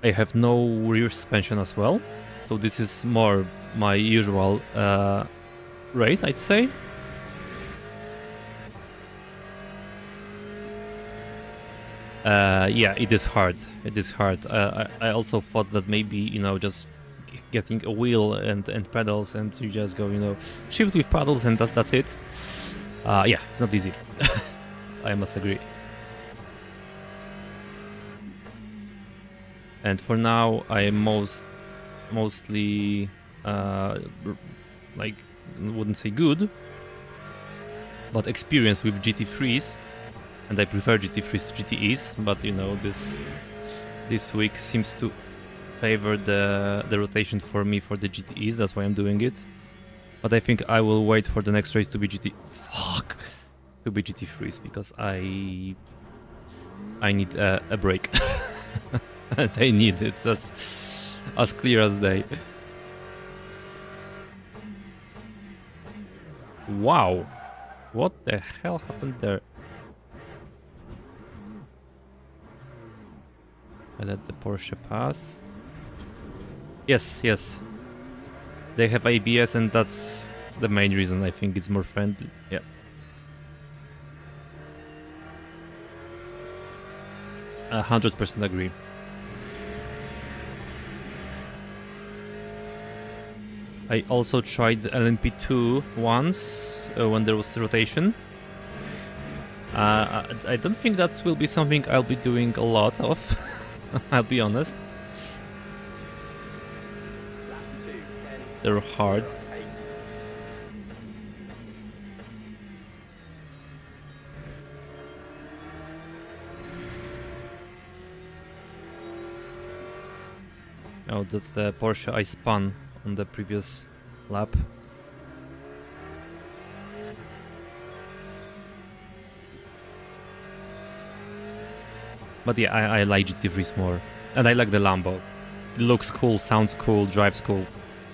I have no rear suspension as well, so this is more my usual race, I'd say. Yeah, it is hard. It is hard. I also thought that maybe, you know, just getting a wheel and pedals, and you just go, you know, shift with paddles, and that's it. Yeah, it's not easy. I must agree. And for now, I am mostly like, wouldn't say good, but experienced with GT3s, and I prefer GT3s to GTEs. But you know, this week seems to favor the rotation for me for the GTEs. That's why I'm doing it. But I think I will wait for the next race to be GT3s, because I need a break. And I need it as clear as day. Wow, what the hell happened there? I let the Porsche pass. Yes, they have ABS, and that's the main reason. I think it's more friendly. Yeah. 100% agree. I also tried the LMP2 once when there was rotation. I don't think that will be something I'll be doing a lot of. I'll be honest. They're hard. Oh, that's the Porsche I spun on the previous lap. But yeah, I like GT3s more. And I like the Lambo. It looks cool, sounds cool, drives cool.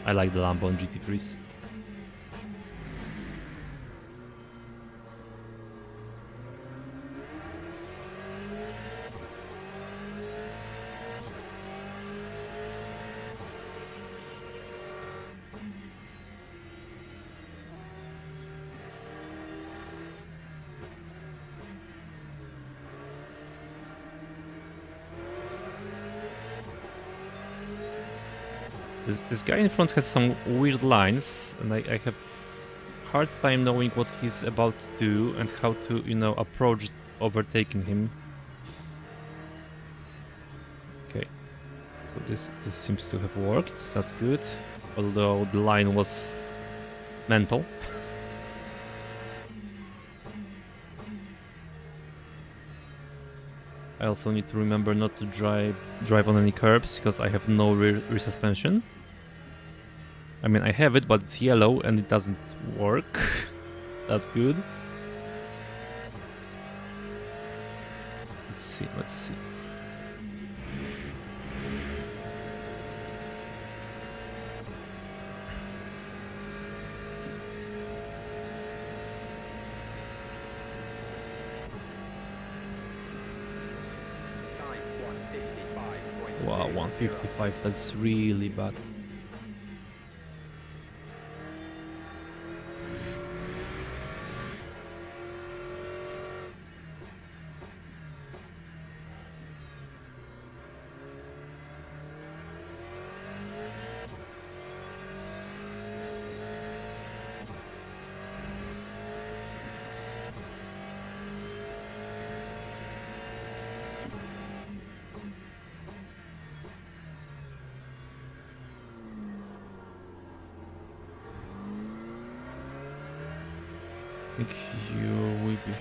I like the Lambo on GT3s. This guy in front has some weird lines, and I have hard time knowing what he's about to do and how to, you know, approach overtaking him. Okay, so this seems to have worked. That's good, although the line was mental. I also need to remember not to drive on any curbs, because I have no rear suspension. I mean, I have it, but it's yellow and it doesn't work. That's good. Let's see. Wow, 155, that's really bad. think you will be...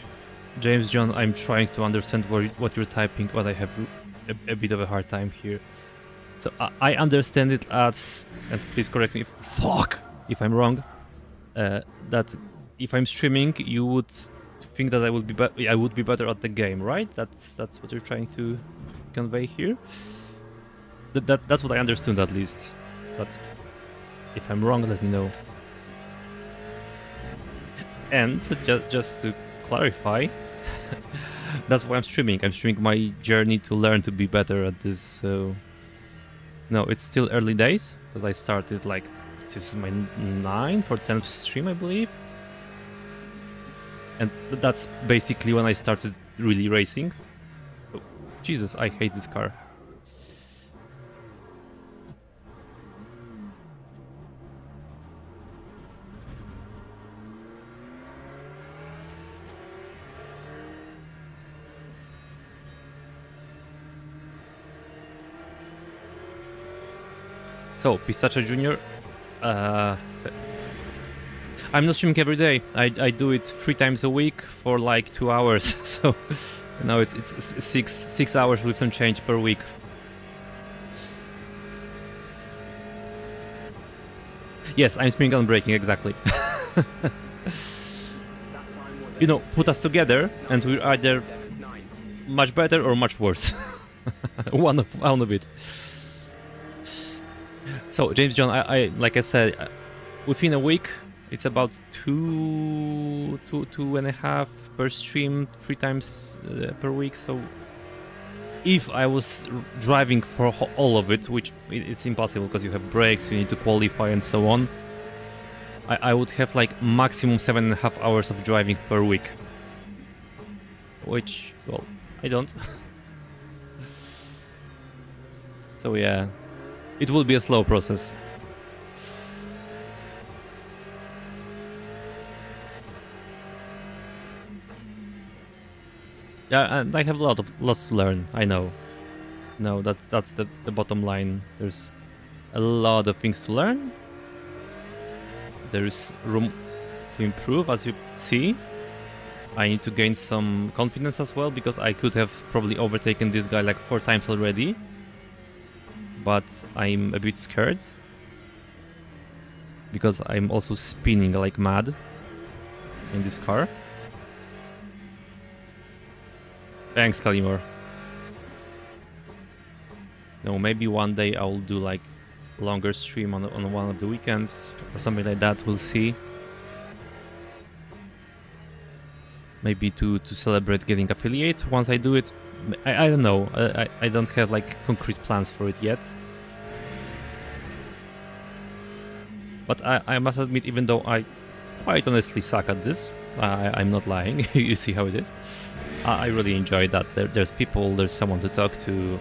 James John, I'm trying to understand what you're typing, but I have a bit of a hard time here. So I understand it as, and please correct me if I'm wrong, that if I'm streaming, you would think that I would be better at the game, right? That's what you're trying to convey here. That's what I understood at least. But if I'm wrong, let me know. And just to clarify, that's why I'm streaming. I'm streaming my journey to learn to be better at this. So no, it's still early days because I started like this is my 9th or 10th stream, I believe. And that's basically when I started really racing. Jesus, I hate this car. So, Pistachio Junior, I'm not streaming every day. I do it 3 times a week for like 2 hours. So, no, it's 6 hours with some change per week. Yes, I'm spinning on braking, exactly. You know, put us together and we're either much better or much worse. one of it. So, James John, I like I said, within a week, it's about two and a half per stream, 3 times per week. So, if I was driving for all of it, which it's impossible because you have brakes, you need to qualify and so on, I would have like maximum 7.5 hours of driving per week. Which, well, I don't. So yeah, it will be a slow process. Yeah, and I have lots to learn. I know. No, that's the bottom line. There's a lot of things to learn. There's room to improve, as you see. I need to gain some confidence as well, because I could have probably overtaken this guy like 4 times already. But I'm a bit scared, because I'm also spinning like mad in this car. Thanks, Kalimor. No, maybe one day I will do like longer stream on one of the weekends or something like that. We'll see. Maybe to celebrate getting affiliate once I do it. I don't know. I don't have like concrete plans for it yet. But I must admit, even though I quite honestly suck at this, I'm not lying. You see how it is. I really enjoy that. There's people, there's someone to talk to.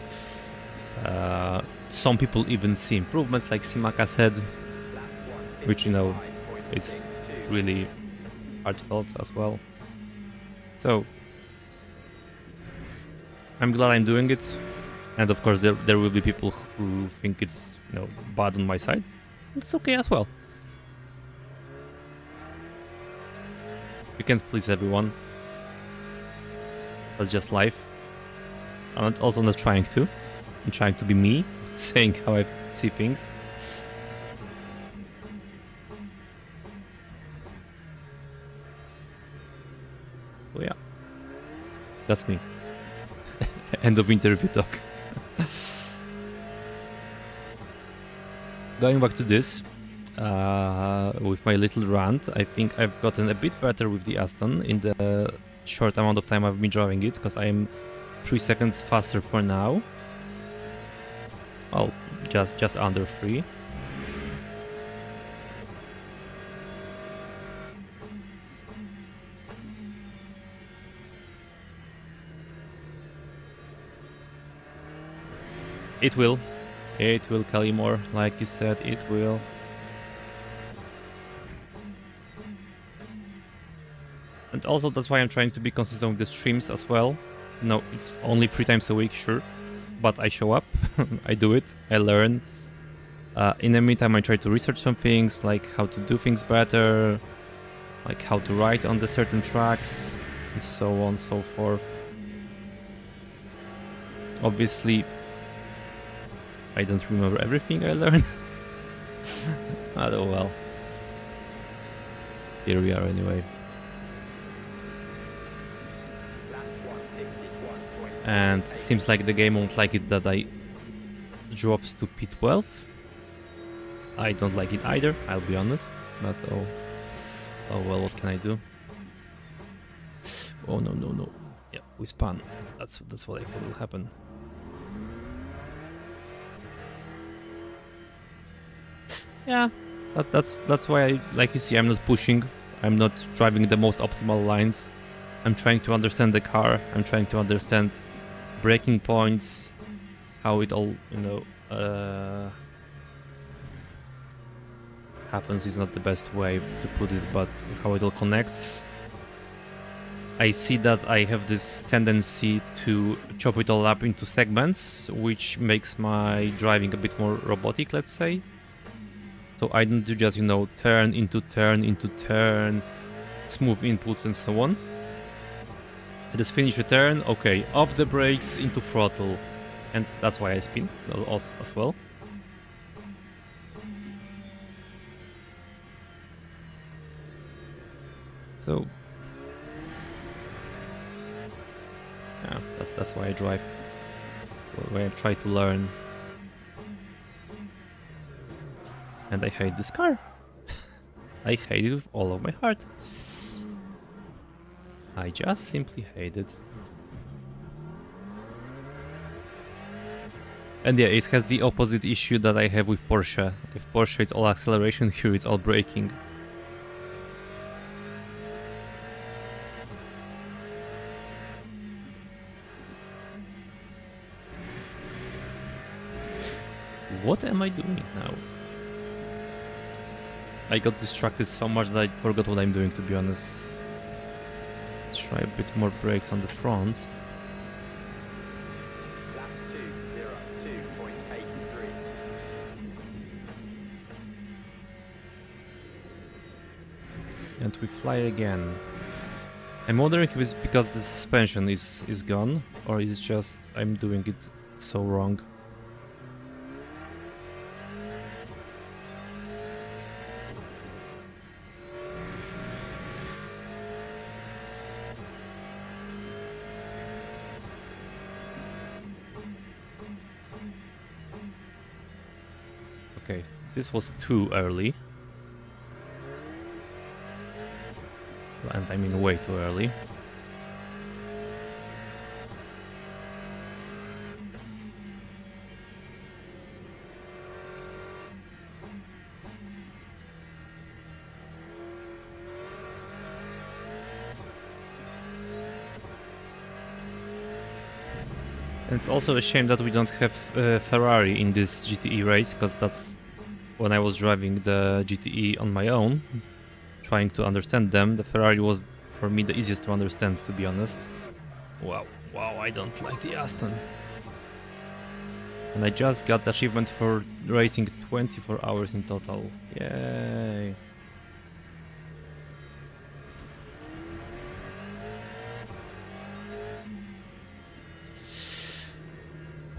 Some people even see improvements, like Simaka said, which, you know, it's really heartfelt as well. So I'm glad I'm doing it, and of course there will be people who think it's, you know, bad on my side. It's okay as well. You can't please everyone. That's just life. I'm also not trying to. I'm trying to be me, saying how I see things. Oh yeah. That's me. End of interview talk. Going back to this, with my little rant, I think I've gotten a bit better with the Aston in the short amount of time I've been driving it, because I am 3 seconds faster for now. Well, just under 3. It will, Kalimor, like you said, it will. And also that's why I'm trying to be consistent with the streams as well. No, it's only 3 times a week, sure, but I show up, I do it, I learn. In the meantime, I try to research some things, like how to do things better, like how to ride on the certain tracks, and so on and so forth. Obviously, I don't remember everything I learned. Oh well. Here we are anyway. And it seems like the game won't like it that I dropped to P12. I don't like it either, I'll be honest. But oh well, what can I do? Oh no. Yeah, we spun. That's what I thought will happen. Yeah, that's why like you see, I'm not pushing. I'm not driving the most optimal lines. I'm trying to understand the car. I'm trying to understand braking points, how it all, happens is not the best way to put it, but how it all connects. I see that I have this tendency to chop it all up into segments, which makes my driving a bit more robotic, let's say. So I don't do just, turn into turn into turn, smooth inputs and so on. I just finish a turn, okay, off the brakes into throttle, and that's why I spin as well. So yeah, that's why I drive. That's why I try to learn. And I hate this car. I hate it with all of my heart. I just simply hate it. And yeah, it has the opposite issue that I have with Porsche. If Porsche it's all acceleration, here it's all braking. What am I doing now? I got distracted so much that I forgot what I'm doing, to be honest. Let's try a bit more brakes on the front. Lap 2:02.83. And we fly again. I'm wondering if it's because the suspension is gone, or is it just I'm doing it so wrong. Okay, this was too early. And I mean way too early. And it's also a shame that we don't have Ferrari in this GTE race, because that's when I was driving the GTE on my own, trying to understand them. The Ferrari was, for me, the easiest to understand, to be honest. Wow, I don't like the Aston. And I just got the achievement for racing 24 hours in total. Yay!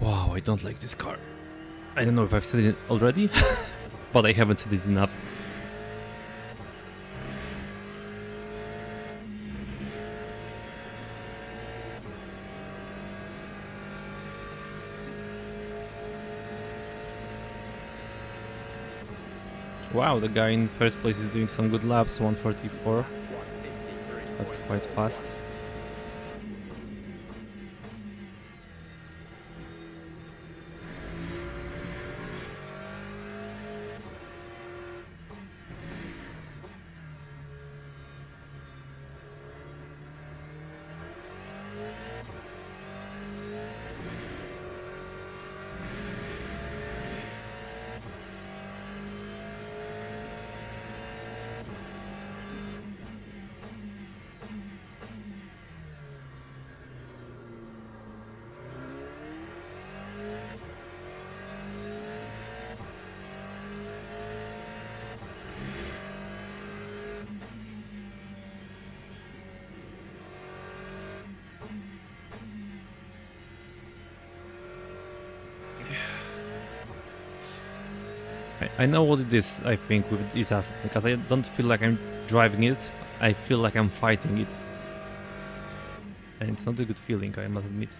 Wow, I don't like this car. I don't know if I've said it already, but I haven't said it enough. Wow, the guy in first place is doing some good laps, 144. 1:53. That's quite fast. I know what it is, I think, with this Aston, because I don't feel like I'm driving it, I feel like I'm fighting it. And it's not a good feeling, I must admit.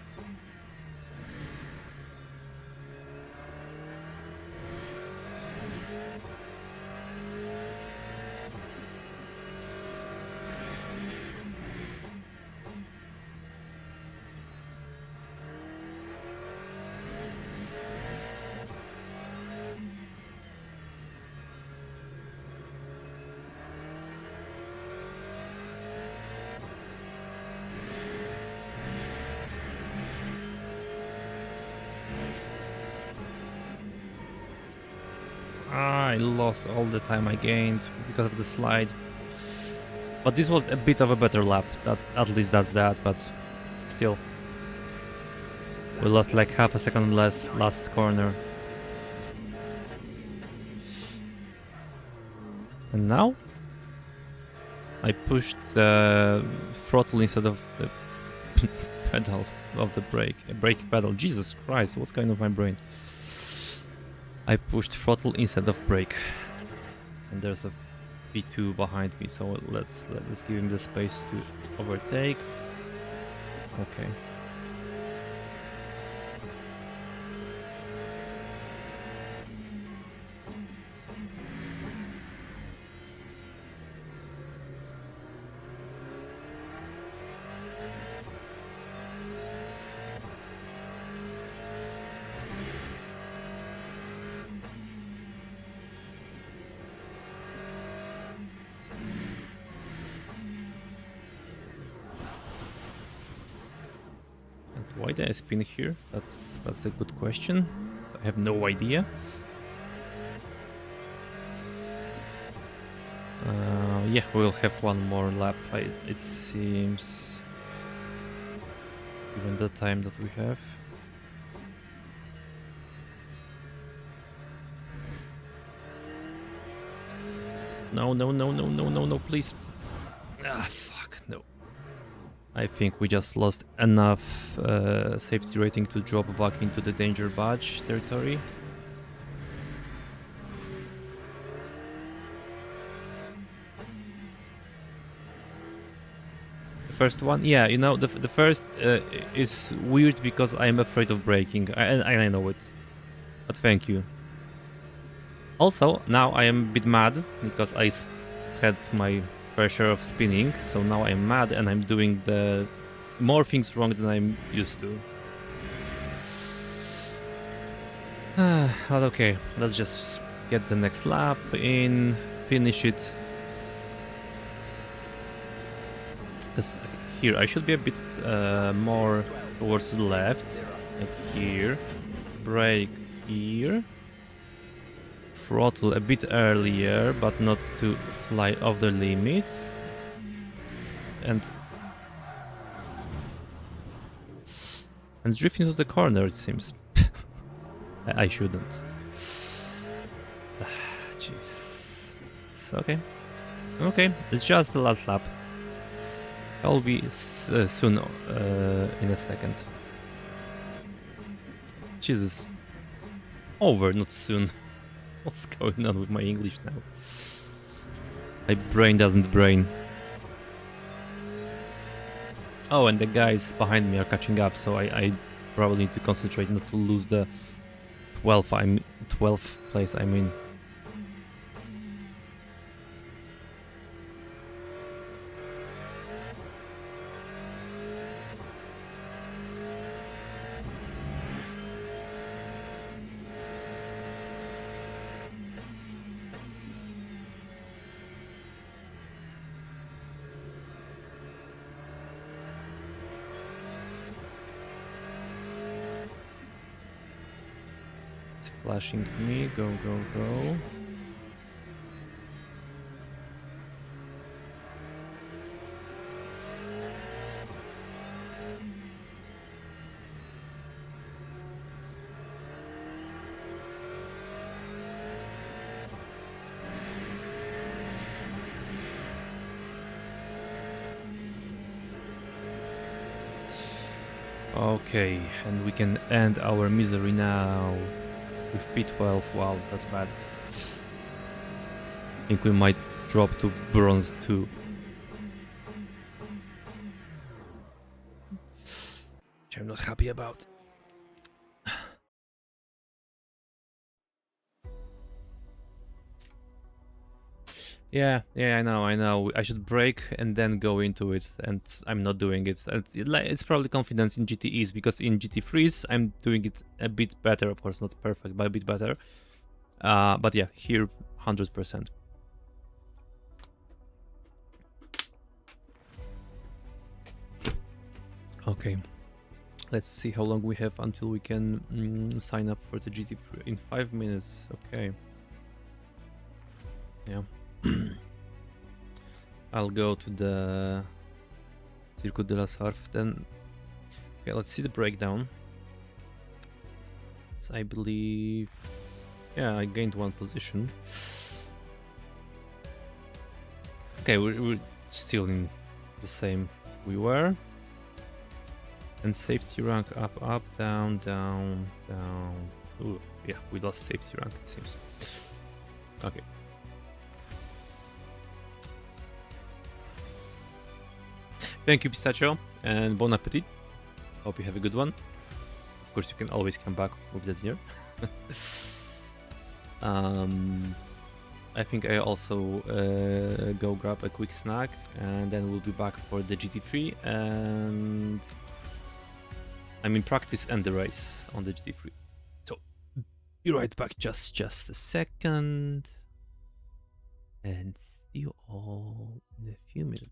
I lost all the time I gained because of the slide. But this was a bit of a better lap. At least that's that, but still. We lost like half a second less last corner. And now? I pushed the throttle instead of the pedal of the brake pedal. Jesus Christ, what's going on with my brain? I pushed throttle instead of brake. And there's a P2 behind me, so let's give him the space to overtake. Okay. Why did I spin here? That's a good question. I have no idea. Yeah, we'll have one more lap. It seems, given the time that we have. No, please. Ah, fuck, no. I think we just lost enough safety rating to drop back into the danger badge territory. The first one? Yeah, you know, the first is weird because I'm afraid of braking. I know it. But thank you. Also, now I am a bit mad because I had my fair share of spinning, so now I'm mad and I'm doing the more things wrong than I'm used to. But okay, let's just get the next lap in, finish it. Here, I should be a bit more towards the left, like here, brake here, throttle a bit earlier, but not to fly off the limits, and drift into the corner, it seems. I shouldn't. Jeez. It's okay. Okay, it's just the last lap. I'll be soon in a second. Jesus. Over, not soon. What's going on with my English now? My brain doesn't brain. Oh, and the guys behind me are catching up, so I probably need to concentrate not to lose the 12th place I'm in. Flashing me, go. Okay, and we can end our misery now. With P12, wow, that's bad. I think we might drop to bronze 2. Which I'm not happy about. Yeah, I know. I should brake and then go into it, and I'm not doing it. It's probably confidence in GTEs, because in GT3s I'm doing it a bit better. Of course, not perfect, but a bit better. But yeah, here 100%. Okay, let's see how long we have until we can sign up for the GT3 in 5 minutes. Okay. Yeah. I'll go to the Circuit de la Sarf then. Okay, let's see the breakdown. So I believe... Yeah, I gained 1 position. Okay, we're still in the same we were. And safety rank up, up, down, down, down. Ooh, yeah, we lost safety rank, it seems. Okay. Thank you, Pistachio, and bon appetit. Hope you have a good one. Of course, you can always come back with the dinner. I think I also go grab a quick snack, and then we'll be back for the GT3, and I mean practice and the race on the GT3. So, be right back, just a second, and see you all in a few minutes.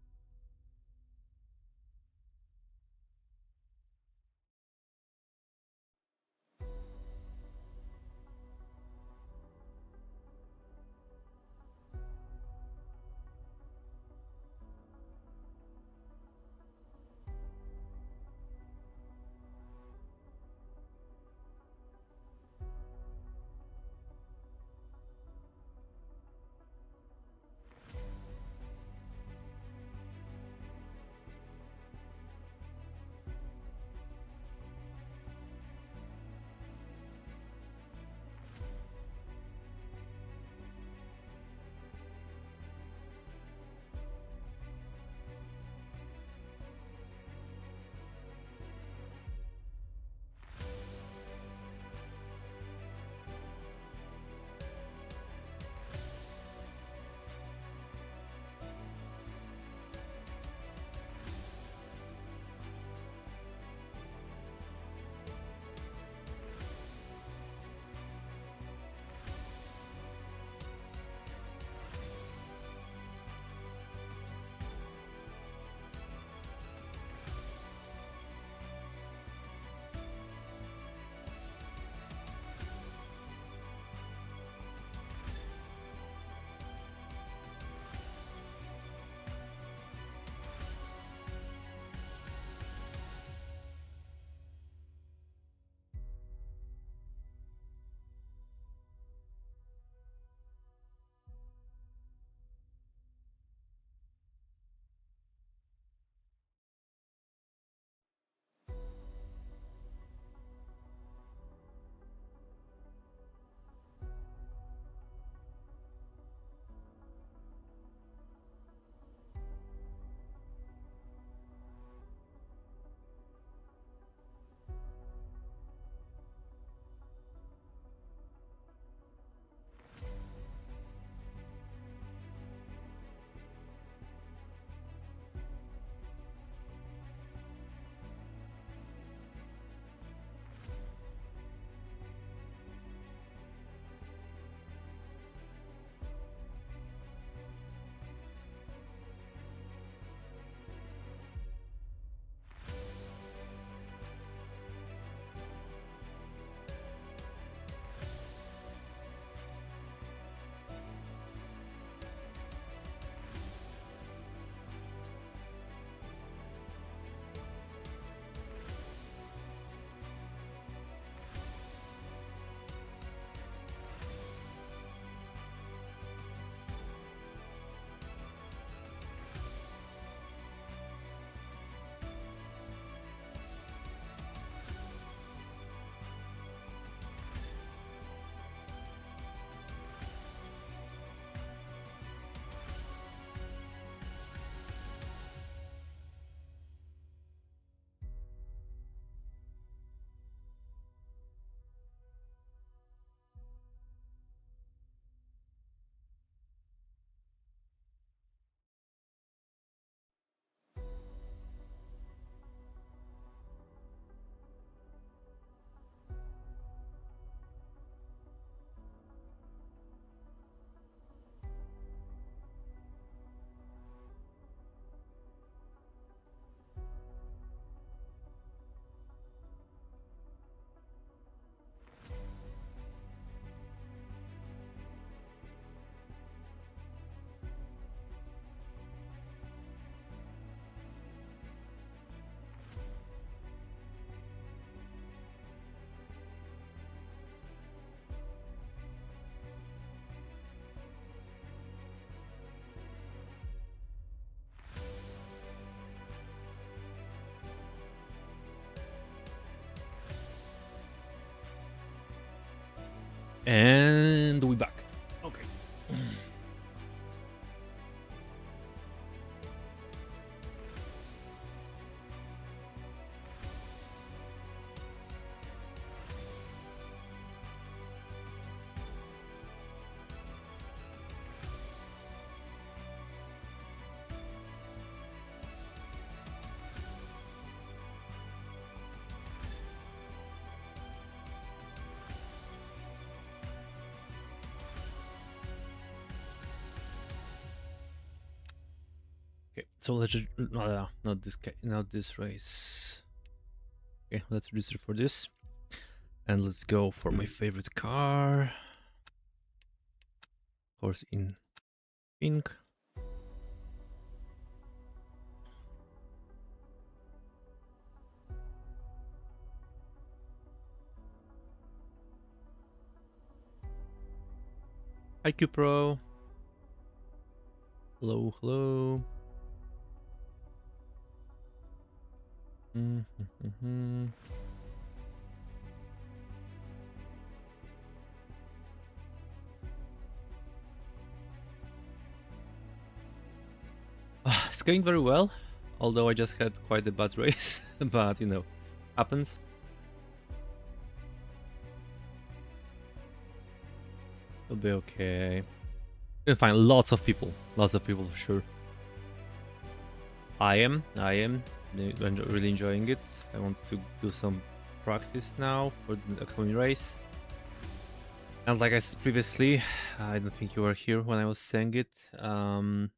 And we back. Okay. Okay, so let's just, not this not this race. Okay, let's register for this, and let's go for my favorite car. Of course, in pink. Hi, Cupro. Hello, hello. It's going very well, although I just had quite a bad race, but you know, happens. It'll be okay. You'll find lots of people for sure. I am really enjoying it. I want to do some practice now for the upcoming race. And like I said previously, I don't think you were here when I was saying it. I'm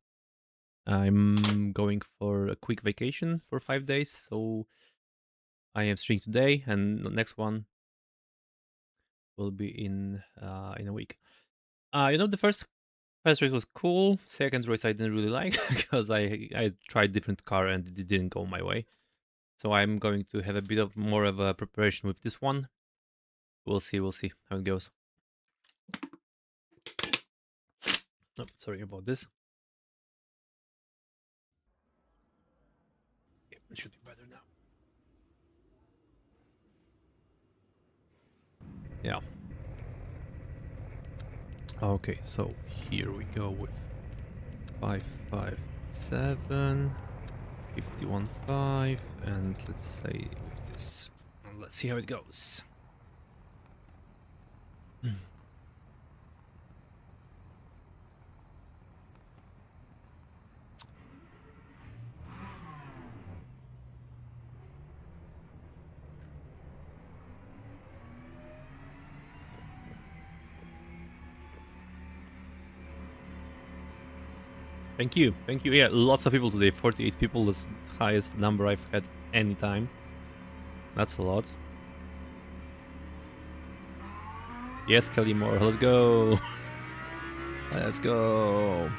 going for a quick vacation for 5 days, so I am streaming today, and the next one will be in a week. You know, the first race was cool. Second race I didn't really like because I tried different car and it didn't go my way. So I'm going to have a bit of more of a preparation with this one. We'll see how it goes. Oh, sorry about this. Yeah, it should be better now. Yeah. Okay, so here we go with 557, 51.5, and let's say with this. Let's see how it goes. Thank you. Yeah, lots of people today. 48 people, the highest number I've had any time. That's a lot. Yes, Kelly Moore, let's go. Let's go.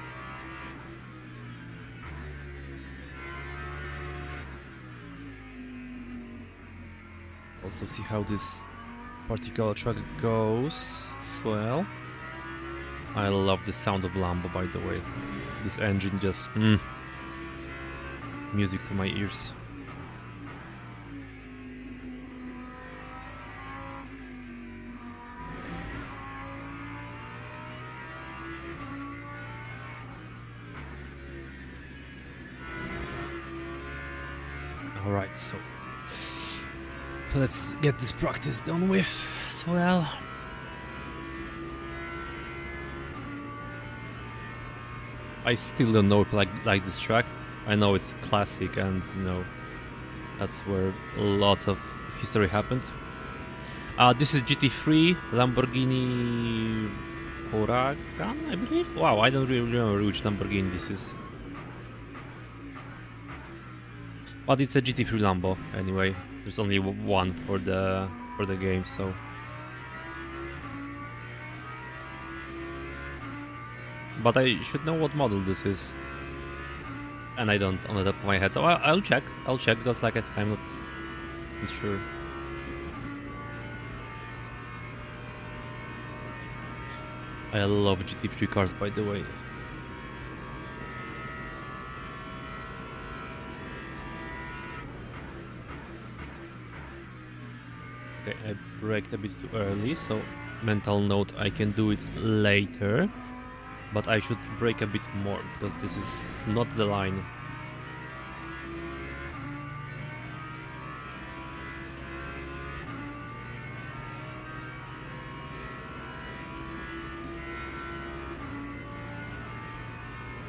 Also see how this particular truck goes as well. I love the sound of Lambo, by the way. This engine just music to my ears. All right, so let's get this practice done with as well. I still don't know if I like this track. I know it's classic, and you know that's where lots of history happened. This is GT3 Lamborghini Huracan, I believe. Wow, I don't really remember which Lamborghini this is. But it's a GT3 Lambo anyway. There's only one for the game, so. But I should know what model this is, and I don't on the top of my head. So I'll check. Because, like I said, I'm not sure. I love GT3 cars, by the way. Okay, I braked a bit too early, so mental note, I can do it later, but I should brake a bit more because this is not the line.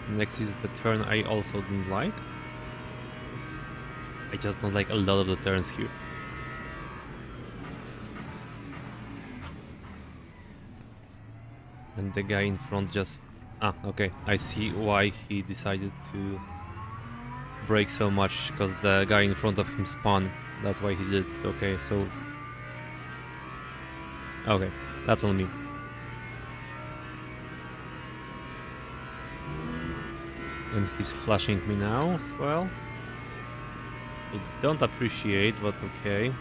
Next is the turn I also didn't like. I just don't like a lot of the turns here. And the guy in front just... Ah, okay. I see why he decided to brake so much, because the guy in front of him spun. That's why he did it. Okay, so... Okay, that's on me. And he's flashing me now as well. I don't appreciate, but okay.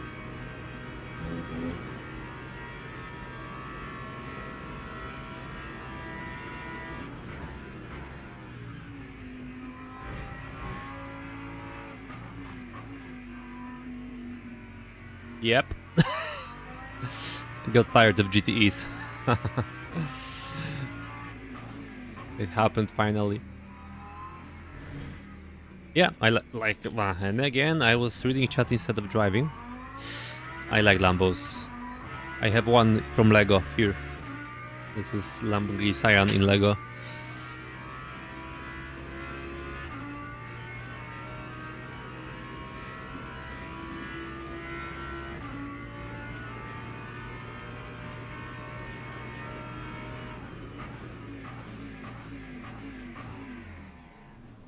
Yep. Got tired of GTEs. It happened finally. Yeah, I like, and again, I was reading chat instead of driving. I like Lambos. I have one from Lego here. This is Lamborghini Cyan in Lego.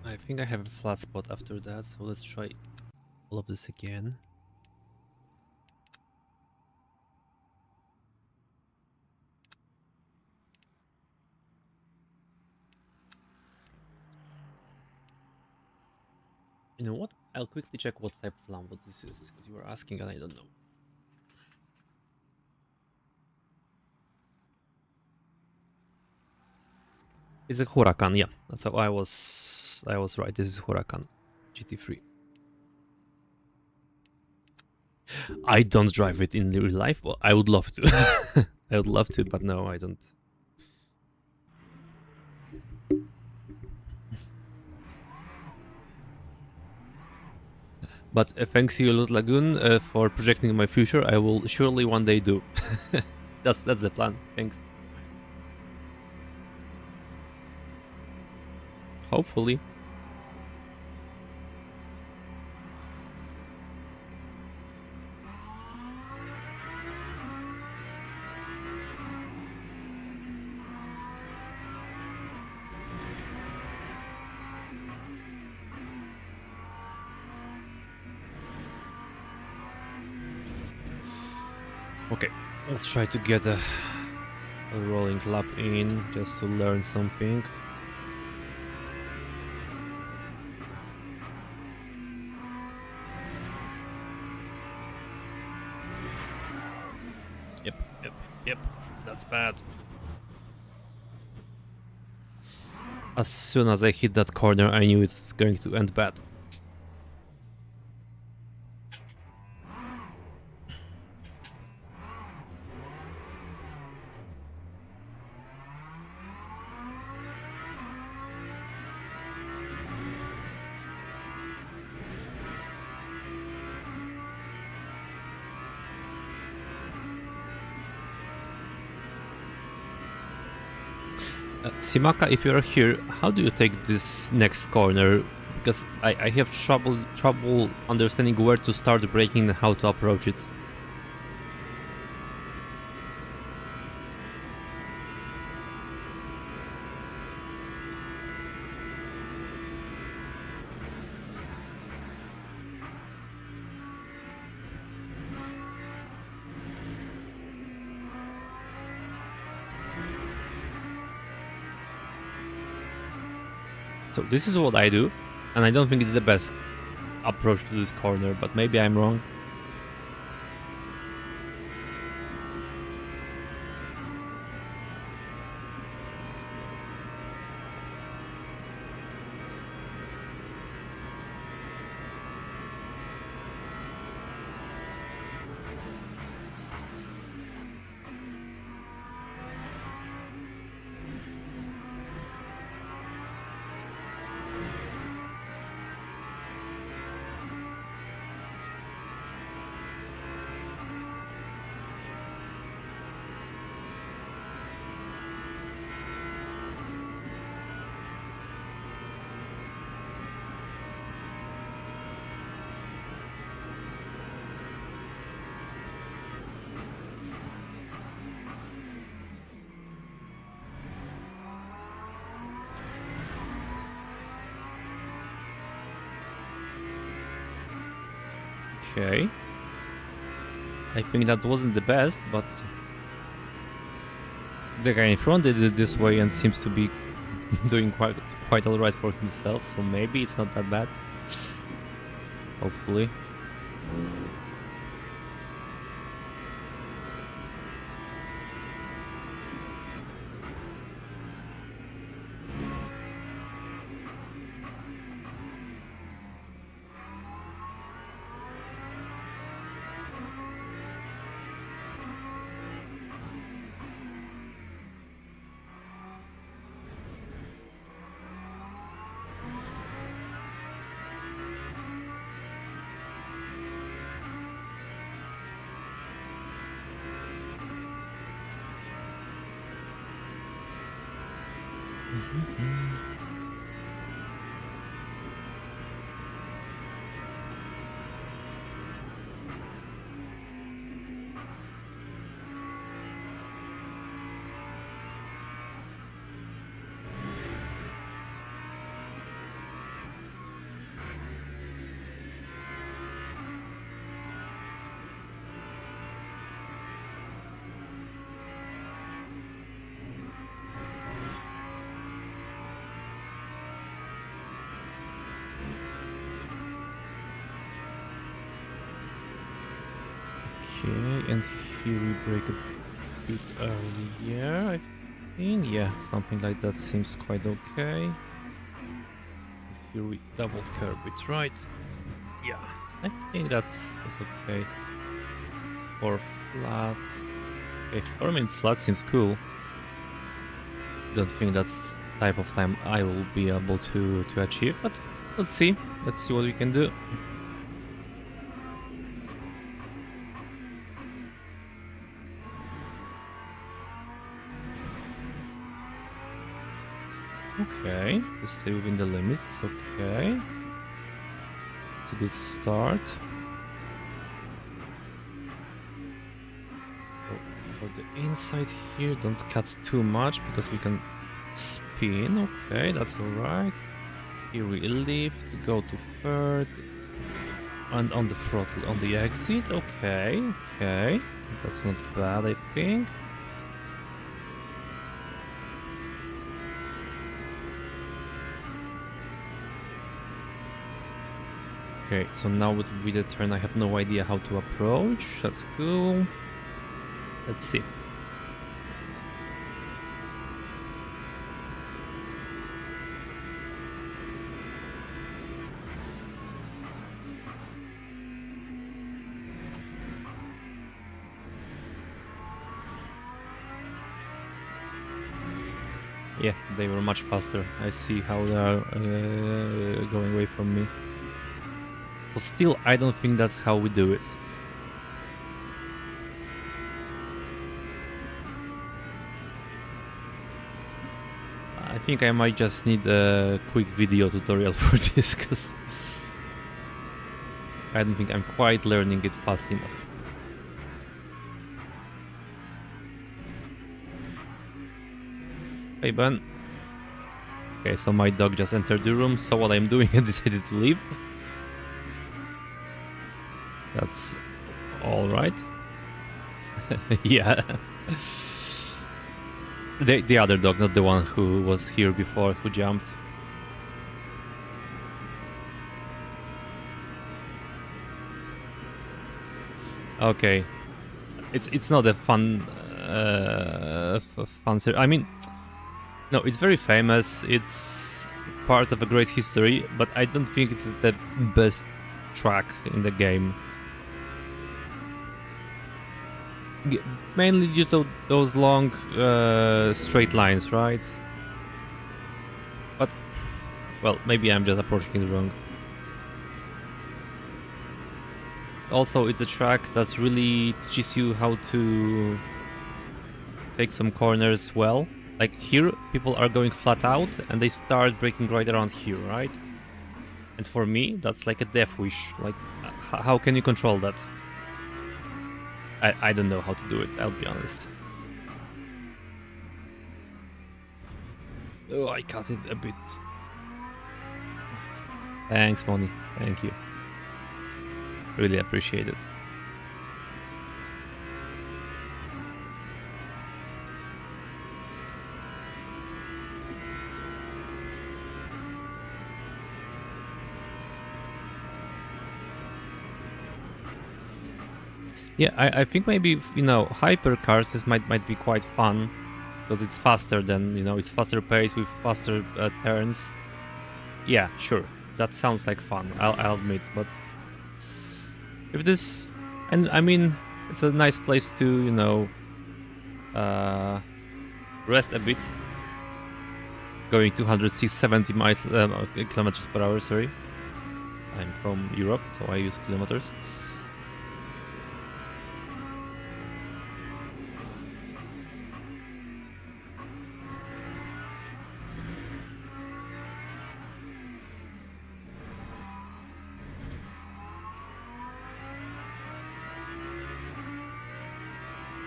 I think I have a flat spot after that, so let's try all of this again. You know what? I'll quickly check what type of Lambo this is, because you were asking and I don't know. It's a Huracan, yeah. That's how I was right. This is Huracan GT3. I don't drive it in real life, but I would love to. I would love to, but no, I don't. But thanks you, Lut Lagoon, for projecting my future. I will surely one day do. That's the plan. Thanks. Hopefully. Okay, let's try to get a rolling lap in just to learn something. Yep, that's bad. As soon as I hit that corner, I knew it's going to end bad. Simaka, if you're here, how do you take this next corner? Because I have trouble understanding where to start braking and how to approach it. So this is what I do, and I don't think it's the best approach to this corner, but maybe I'm wrong. Okay. I think that wasn't the best, but the guy in front did it this way and seems to be doing quite alright for himself, so maybe it's not that bad. Hopefully. Okay, and here we break a bit earlier, I think. Yeah, something like that seems quite okay. Here we double curb it, right? Yeah, I think that's okay. For flat. Okay, 4 minutes flat seems cool. Don't think that's type of time I will be able to achieve, but let's see. Let's see what we can do. Okay, to stay within the limits, it's okay. It's a good start. Go for the inside here, don't cut too much because we can spin. Okay, that's alright. Here we lift, go to third. And on the throttle, on the exit. Okay, okay. That's not bad, I think. Okay, so now would be the turn. I have no idea how to approach. That's cool. Let's see. Yeah, they were much faster. I see how they are going away from me. But still, I don't think that's how we do it. I think I might just need a quick video tutorial for this, because I don't think I'm quite learning it fast enough. Hey Ben. Okay, so my dog just entered the room, saw what I'm doing and decided to leave. That's alright. Yeah. The other dog, not the one who was here before, who jumped. Okay. It's not a fun fun series. I mean, no, it's very famous. It's part of a great history, but I don't think it's the best track in the game. Mainly due to those long straight lines, right? But, well, maybe I'm just approaching it wrong. Also, it's a track that really teaches you how to take some corners well. Like here, people are going flat out and they start braking right around here, right? And for me, that's like a death wish. Like, how can you control that? I don't know how to do it, I'll be honest. Oh, I cut it a bit. Thanks, Moni. Thank you. Really appreciate it. Yeah, I think maybe, hypercars this might be quite fun because it's faster than, it's faster pace with faster turns. Yeah, sure, that sounds like fun. I'll admit, but if this, and I mean, it's a nice place to, rest a bit. Going 270 miles, kilometers per hour. Sorry, I'm from Europe, so I use kilometers.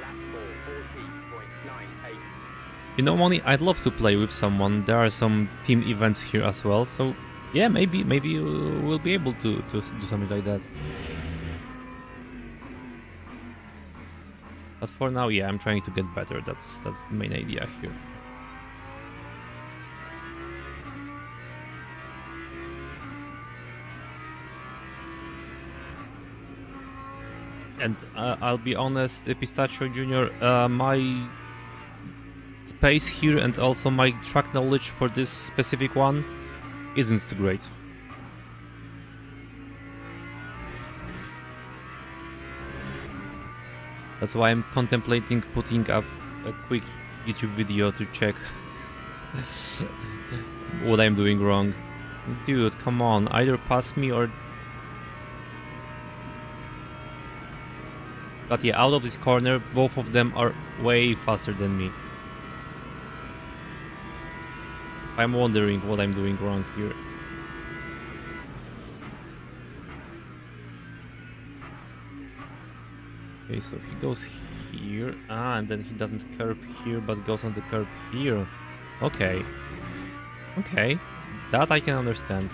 Lap 440.98. Moni, I'd love to play with someone. There are some team events here as well, so yeah, maybe we'll be able to do something like that. But for now, yeah, I'm trying to get better. That's the main idea here. And I'll be honest, Pistachio Junior, my space here and also my track knowledge for this specific one isn't too great. That's why I'm contemplating putting up a quick YouTube video to check what I'm doing wrong. Dude, come on, either pass me or... But yeah, out of this corner, both of them are way faster than me. I'm wondering what I'm doing wrong here. Okay, so he goes here, and then he doesn't curb here, but goes on the curb here. Okay. Okay, that I can understand.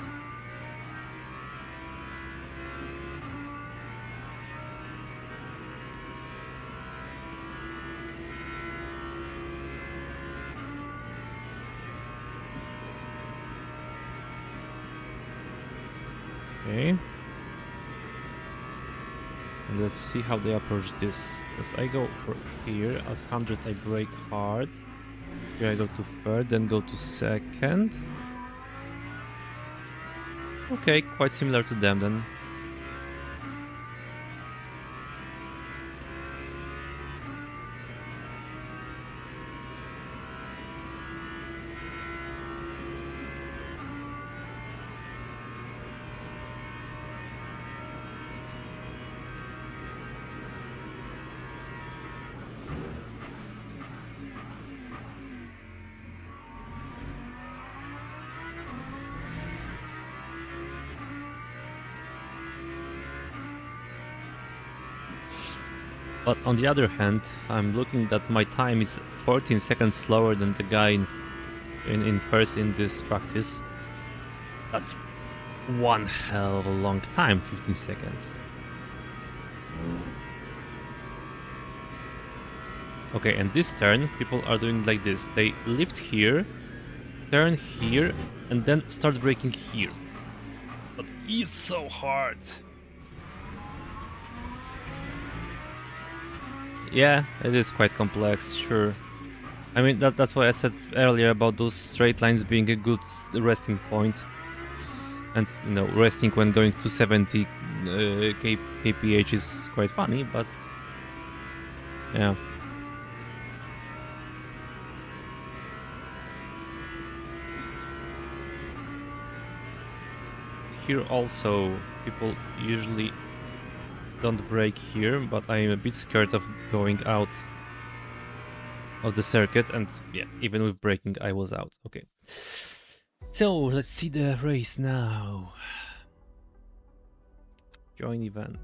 Okay. And let's see how they approach this. As I go for here, at 100 I brake hard. Here I go to third, then go to second. Okay, quite similar to them then. But on the other hand, I'm looking that my time is 14 seconds slower than the guy in first in this practice. That's one hell of a long time, 15 seconds. Okay, and this turn, people are doing like this. They lift here, turn here, and then start braking here. But it's so hard. Yeah, it is quite complex, sure. I mean, that's why I said earlier about those straight lines being a good resting point. And, resting when going to 70 kph is quite funny, but... yeah. Here also, people usually don't brake here, but I'm a bit scared of going out of the circuit, and yeah, even with braking I was out. Okay, so let's see the race now. Join event.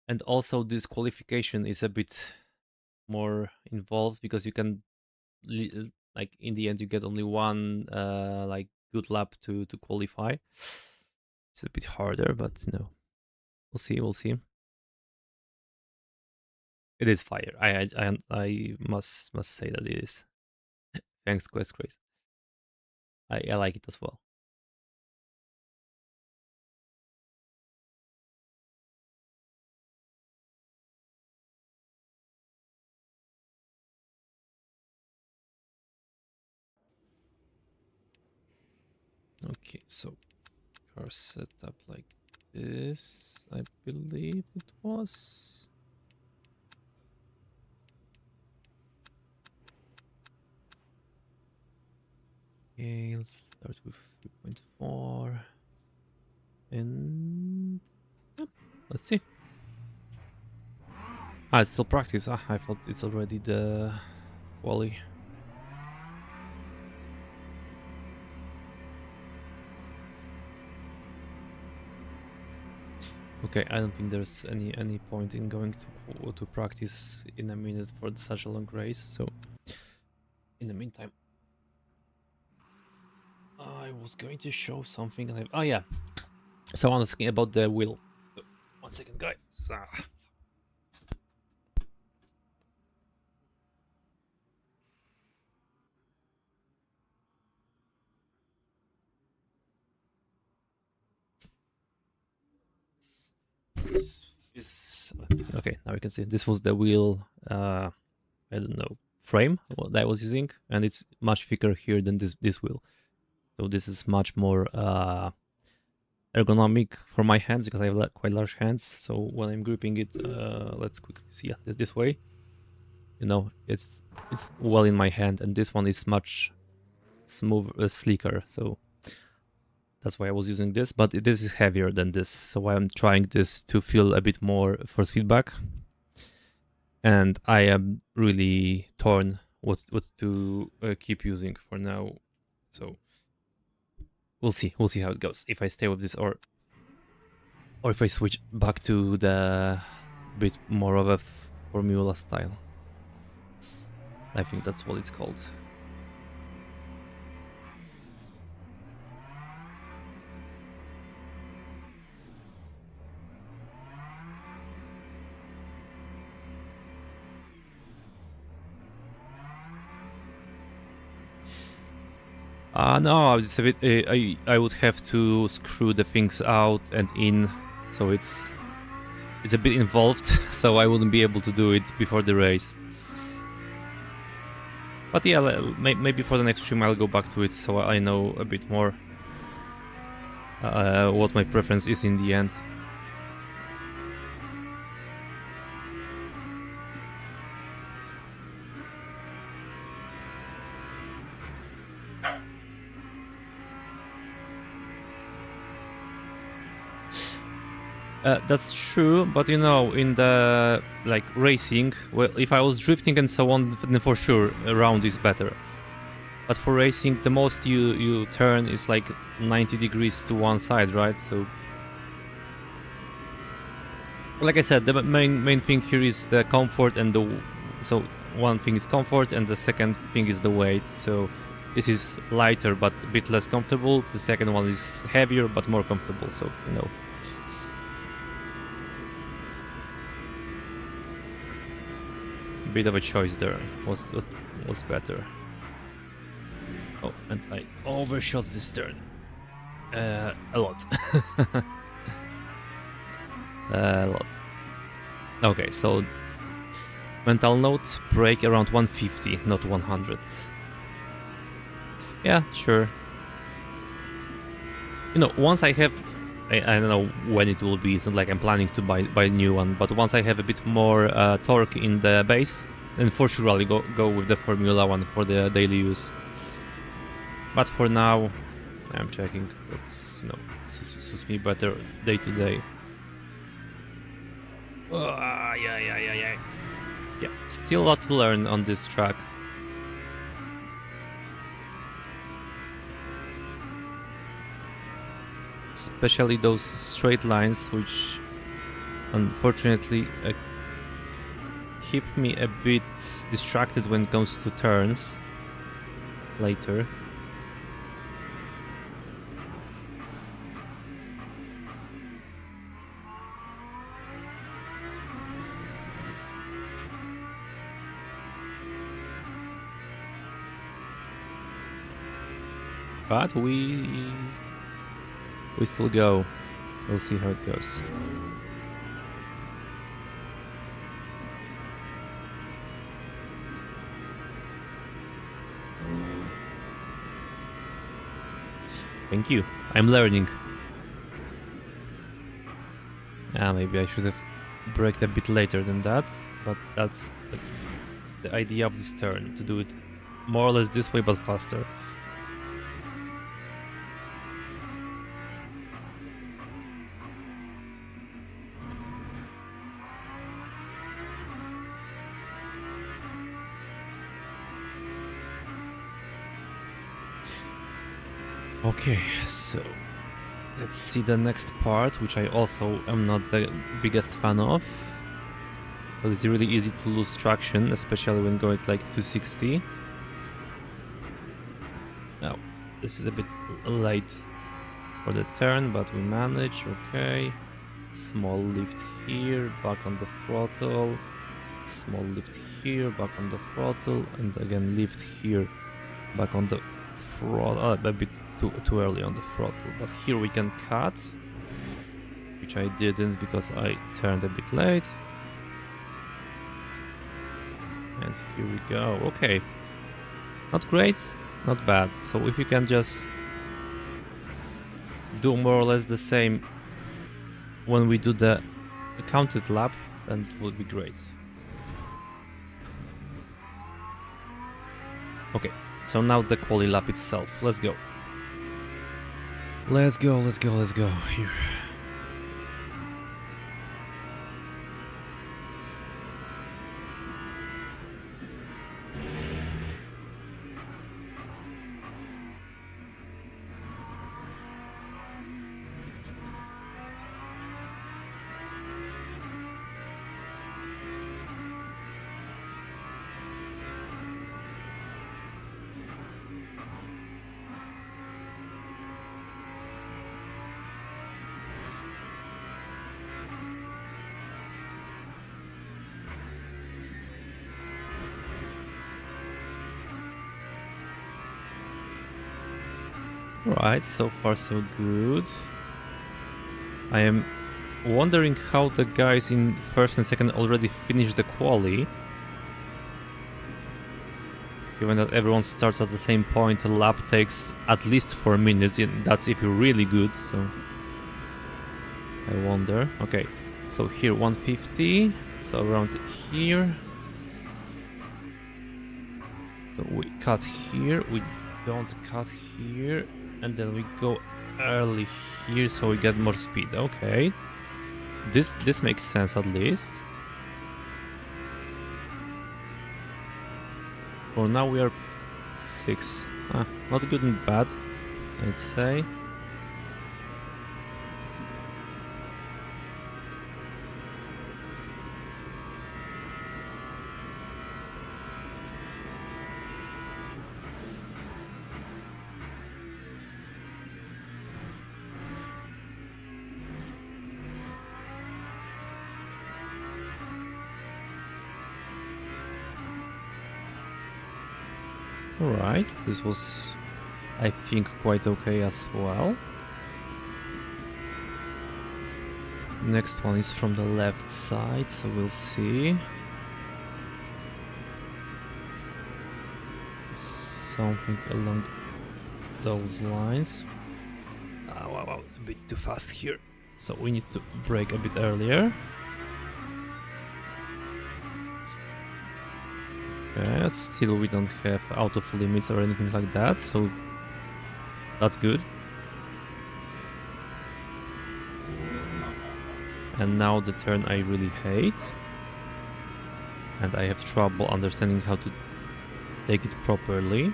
And also this qualification is a bit more involved because you can like in the end you get only one like good lap to qualify. It's a bit harder, but you know, we'll see. We'll see. It is fire. I must say that it is. Thanks, Quest Grace. I like it as well. Okay, so car set up like this, I believe it was. Okay, let's start with 3.4. And yep, let's see. Ah, it's still practice. Ah, I thought it's already the quali. Okay, I don't think there's any point in going to practice in a minute for such a long race. So, in the meantime, I was going to show something. Oh yeah, so I'm asking about the wheel. 1 second, guys. Okay, now we can see this was the wheel. I don't know, frame that I was using, and it's much thicker here than this wheel. So this is much more ergonomic for my hands because I have quite large hands. So when I'm gripping it, let's quickly see. Yeah, this way. You know, it's well in my hand, and this one is much smooth, sleeker. So that's why I was using this. But this is heavier than this, so I'm trying this to feel a bit more force feedback. And I am really torn what to keep using for now. So we'll see how it goes. If I stay with this or if I switch back to the bit more of a Formula style. I think that's what it's called. No, it's a bit. I would have to screw the things out and in, so it's a bit involved. So I wouldn't be able to do it before the race. But yeah, maybe for the next stream I'll go back to it, so I know a bit more what my preference is in the end. That's true, but you know, in the like racing, well, if I was drifting and so on, then for sure a round is better. But for racing, the most you turn is like 90 degrees to one side, right? So, like I said, the main thing here is the comfort and so one thing is comfort and the second thing is the weight. So this is lighter but a bit less comfortable. The second one is heavier but more comfortable. So you know. Bit of a choice there. What's better? Oh, and I overshot this turn a lot. A lot. Okay, so mental note: brake around 150, not 100. Yeah, sure. You know, once I have, I don't know when it will be. It's not like I'm planning to buy a new one, but once I have a bit more torque in the base, then for sure I'll go with the Formula one for the daily use. But for now, I'm checking. That's, you know, suits me better day to day. Yeah, still a lot to learn on this track. Especially those straight lines, which unfortunately keep me a bit distracted when it comes to turns later. But we still go. We'll see how it goes. Thank you. I'm learning. Yeah, maybe I should have braked a bit later than that, but that's the idea of this turn, to do it more or less this way but faster. Okay, so let's see the next part, which I also am not the biggest fan of. But it's really easy to lose traction, especially when going like 260. Now, this is a bit late for the turn, but we manage, okay. Small lift here, back on the throttle. Small lift here, back on the throttle, and again lift here, back on the throttle. Oh, a bit too early on the throttle, but here we can cut, which I didn't because I turned a bit late. And here we go. Okay, not great, not bad. So if you can just do more or less the same when we do the counted lap, then it would be great. Okay, so now the quali lap itself. Let's go. Let's go here. Right, so far so good. I am wondering how the guys in first and second already finished the quali. Given that everyone starts at the same point, a lap takes at least 4 minutes, and that's if you're really good, so I wonder. Okay, so here 150, so around here. So we cut here, we don't cut here, and then we go early here so we get more speed. Okay, this makes sense at least. For now we are 6. Not good and bad, I'd say. Alright, this was, I think, quite okay as well. Next one is from the left side, so we'll see. Something along those lines. Wow, a bit too fast here. So we need to brake a bit earlier. Okay, still we don't have out of limits or anything like that, so that's good. And now the turn I really hate, and I have trouble understanding how to take it properly.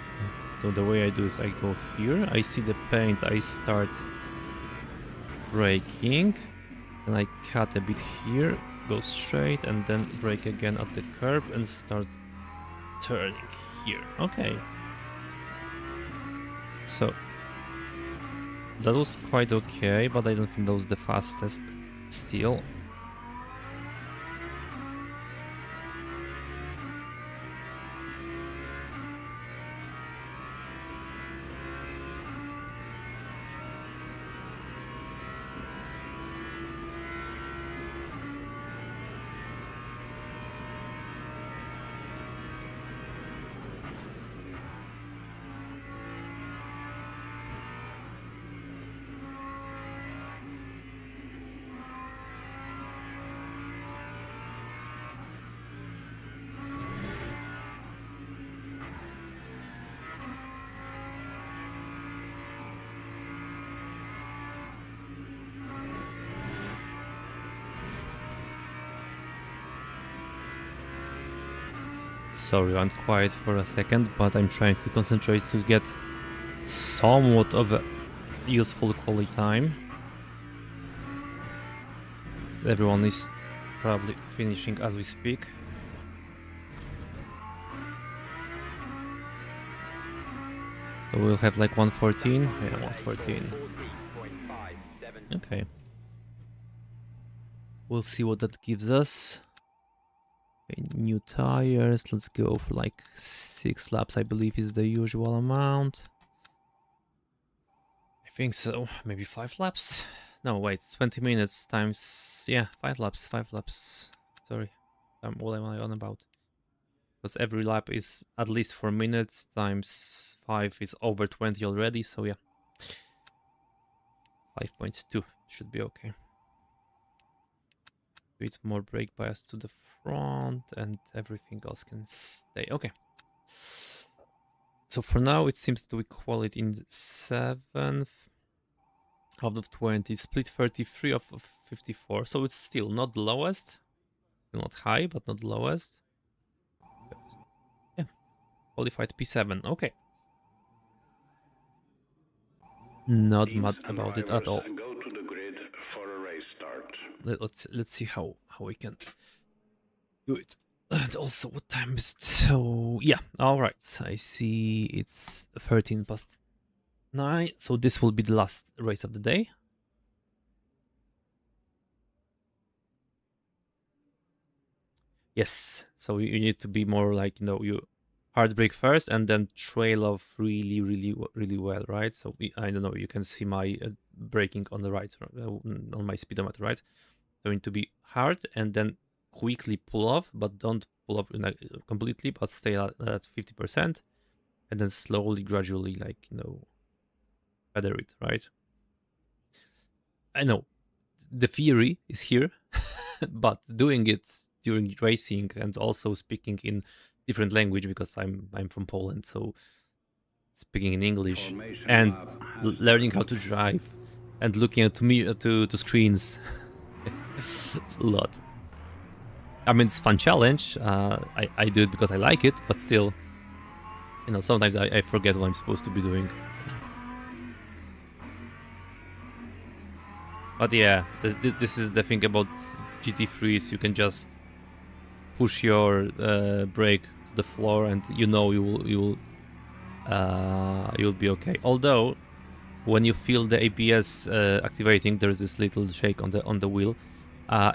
So the way I do is I go here, I see the paint, I start braking, then I cut a bit here, go straight, and then brake again at the curb and start turning here. Okay, so that was quite okay, but I don't think that was the fastest still. Sorry, I went quiet for a second, but I'm trying to concentrate to get somewhat of a useful quality time. Everyone is probably finishing as we speak. So we'll have like 114. Yeah, 114. 14.57. Okay. We'll see what that gives us. Okay, new tires. Let's go for like 6 laps, I believe is the usual amount. I think so. Maybe 5 laps? No, wait. 20 minutes times... Yeah, 5 laps. 5 laps. Sorry. What am I on about? Because every lap is at least 4 minutes times 5 is over 20 already, so yeah. 5.2 should be okay. Bit more brake bias to the front and everything else can stay. Okay. So for now it seems to be quality in the 7th out of 20. Split 33 of 54. So it's still not the lowest. Still not high, but not the lowest. But yeah. Qualified P7. Okay. Not Teams mad and about it at drivers all. go to the grid for a race start. Let's see how we can do it. And also, what time is it? So yeah, all right. I see it's 13 past 9. So this will be the last race of the day. Yes. So you need to be more like, you know, you hard brake first and then trail off really well, right? So I don't know. You can see my braking on the right, on my speedometer, right? So you need to be hard and then quickly pull off, but don't pull off completely, but stay at 50%, and then slowly, gradually, like, you know, feather it, right? I know the theory is here, but doing it during racing and also speaking in different language, because I'm from Poland, so speaking in English Formation and lab has learning how to started. drive and looking at to screens, it's a lot. I mean, it's a fun challenge. I do it because I like it, but still, you know, sometimes I forget what I'm supposed to be doing. But yeah, this is the thing about GT3s. You can just push your brake to the floor, and you know you'll be okay. Although, when you feel the ABS activating, there's this little shake on the wheel.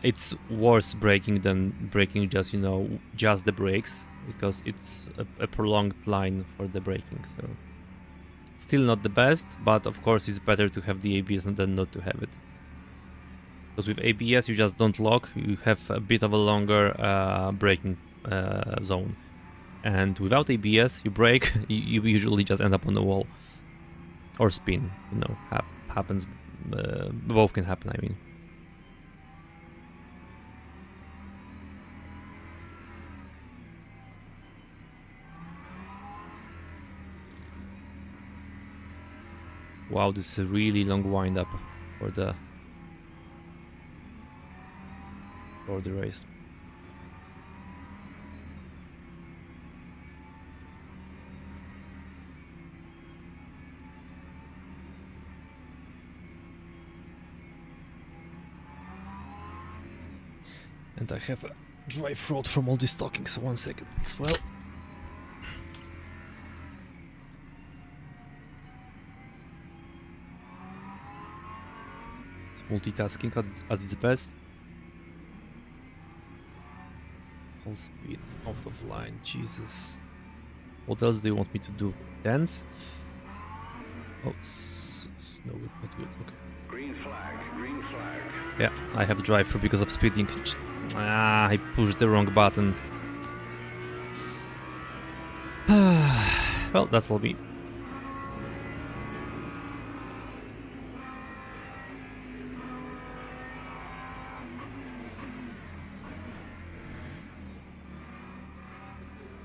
It's worse braking than braking just, you know, just the brakes, because it's a prolonged line for the braking. So still not the best, but of course it's better to have the ABS than not to have it. Because with ABS you just don't lock, you have a bit of a longer braking zone. And without ABS, you brake, you usually just end up on the wall. Or spin, you know, happens, both can happen, I mean. Wow, this is a really long wind up for the race. And I have a dry throat from all this talking, so 1 second as well. Multitasking at its best. Full speed, out of line, Jesus. What else do you want me to do? Dance? Oh, no, not good, okay. Green flag, green flag. Yeah, I have drive-through because of speeding. I pushed the wrong button. Well, that's all me.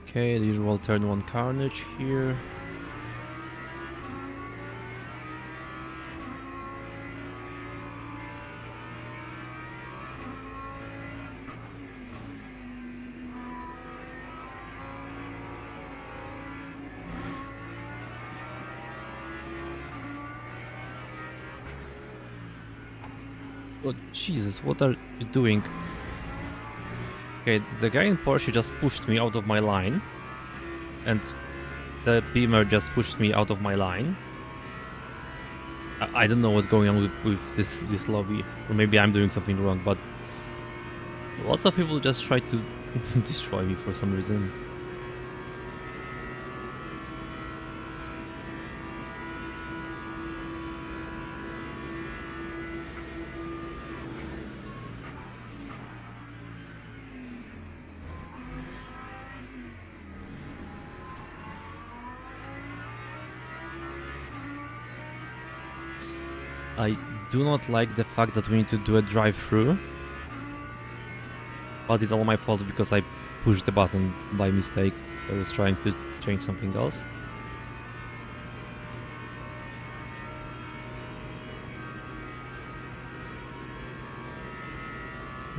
Okay, the usual turn 1 carnage here. Oh, Jesus, what are you doing? Okay, the guy in Porsche just pushed me out of my line. And the Beamer just pushed me out of my line. I don't know what's going on with this lobby. Or maybe I'm doing something wrong, but lots of people just try to destroy me for some reason. I do not like the fact that we need to do a drive-through. But it's all my fault because I pushed the button by mistake. I was trying to change something else.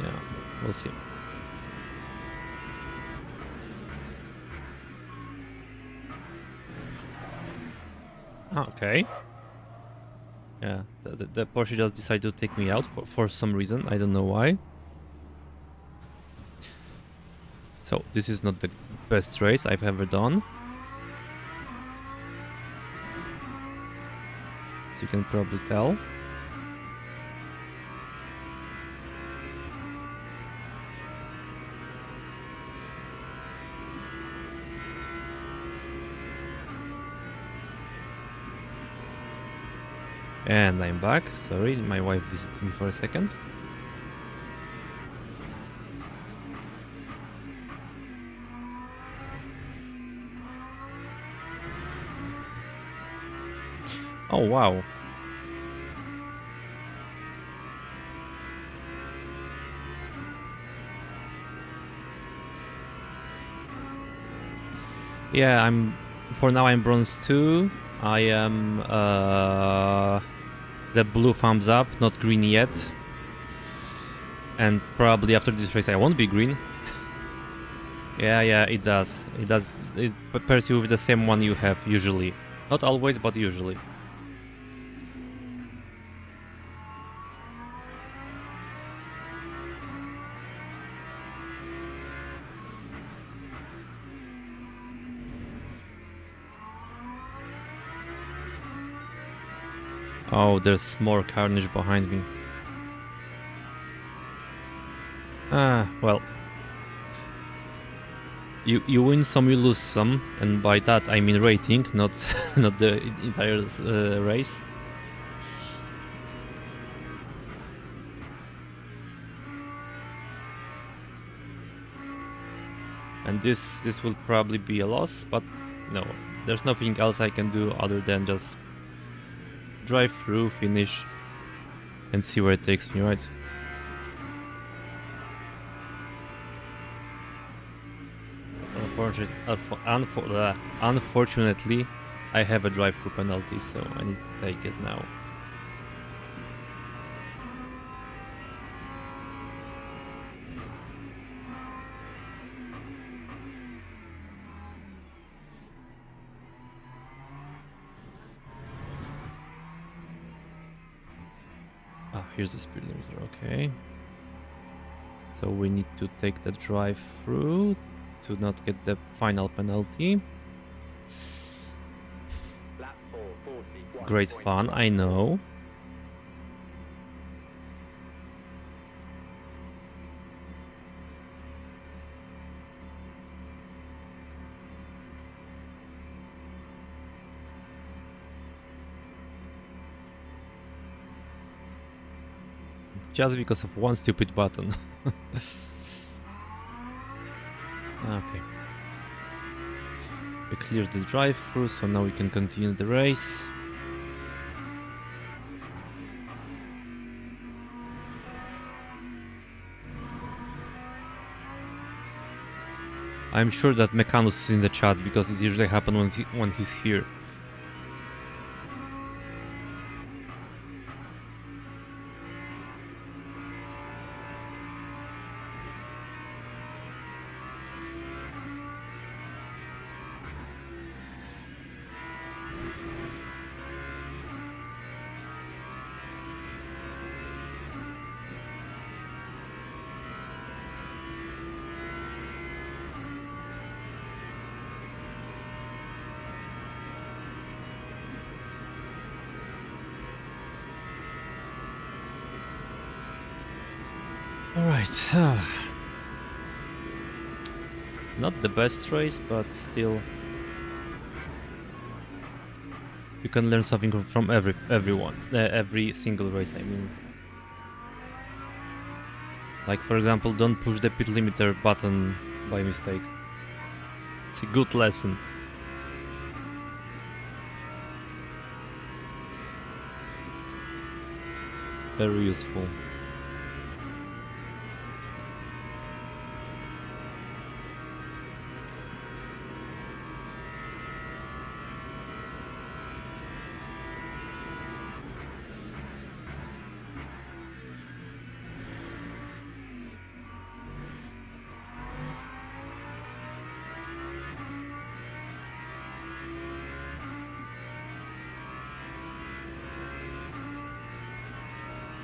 Yeah, we'll see. Okay. Yeah, the Porsche just decided to take me out for some reason. I don't know why. So this is not the best race I've ever done. As you can probably tell. And I'm back. Sorry, my wife visited me for a second. Oh, wow. Yeah, for now I'm bronze 2. I am the blue thumbs up, not green yet. And probably after this race I won't be green. Yeah, it does. It pairs you with the same one you have usually. Not always, but usually. Oh, there's more carnage behind me. Ah, well. You win some, you lose some, and by that I mean rating, not not the entire race. And this will probably be a loss, but no, there's nothing else I can do other than just drive through, finish, and see where it takes me, right? Unfortunately, I have a drive-through penalty, so I need to take it now. Ah, here's the speed limiter, okay. So we need to take the drive-through to not get the final penalty. Great fun, I know. Just because of one stupid button. Okay. We cleared the drive-through, so now we can continue the race. I'm sure that Mechanus is in the chat because it usually happens when he's here. Alright. Not the best race, but still you can learn something from everyone, every single race, I mean. Like, for example, don't push the pit limiter button by mistake. It's a good lesson. Very useful.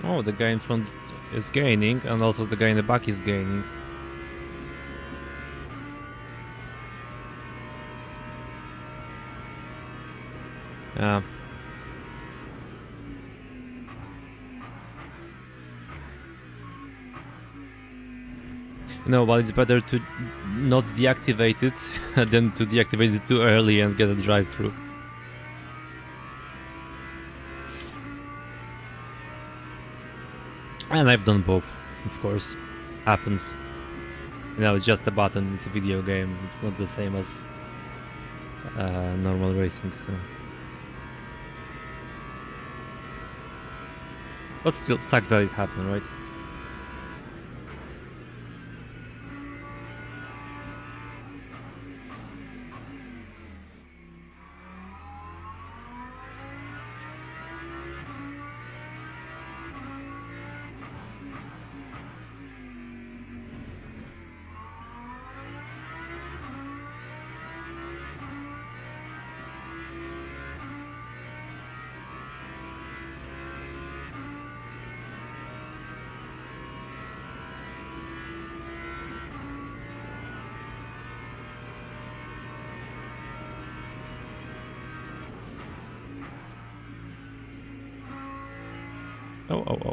Oh, the guy in front is gaining, and also the guy in the back is gaining. Yeah. No, but it's better to not deactivate it than to deactivate it too early and get a drive-through. And I've done both, of course. Happens. You know, it's just a button, it's a video game, it's not the same as normal racing, so... But still, sucks that it happened, right?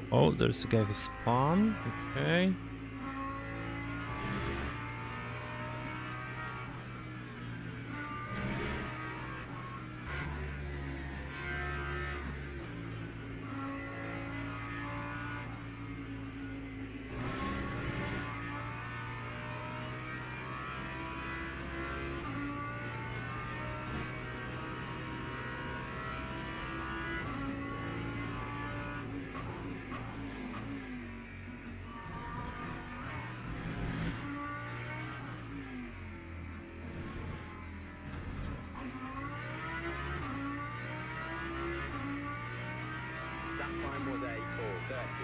Oh, there's a guy who spawned. Okay. That time was a 4:32.79.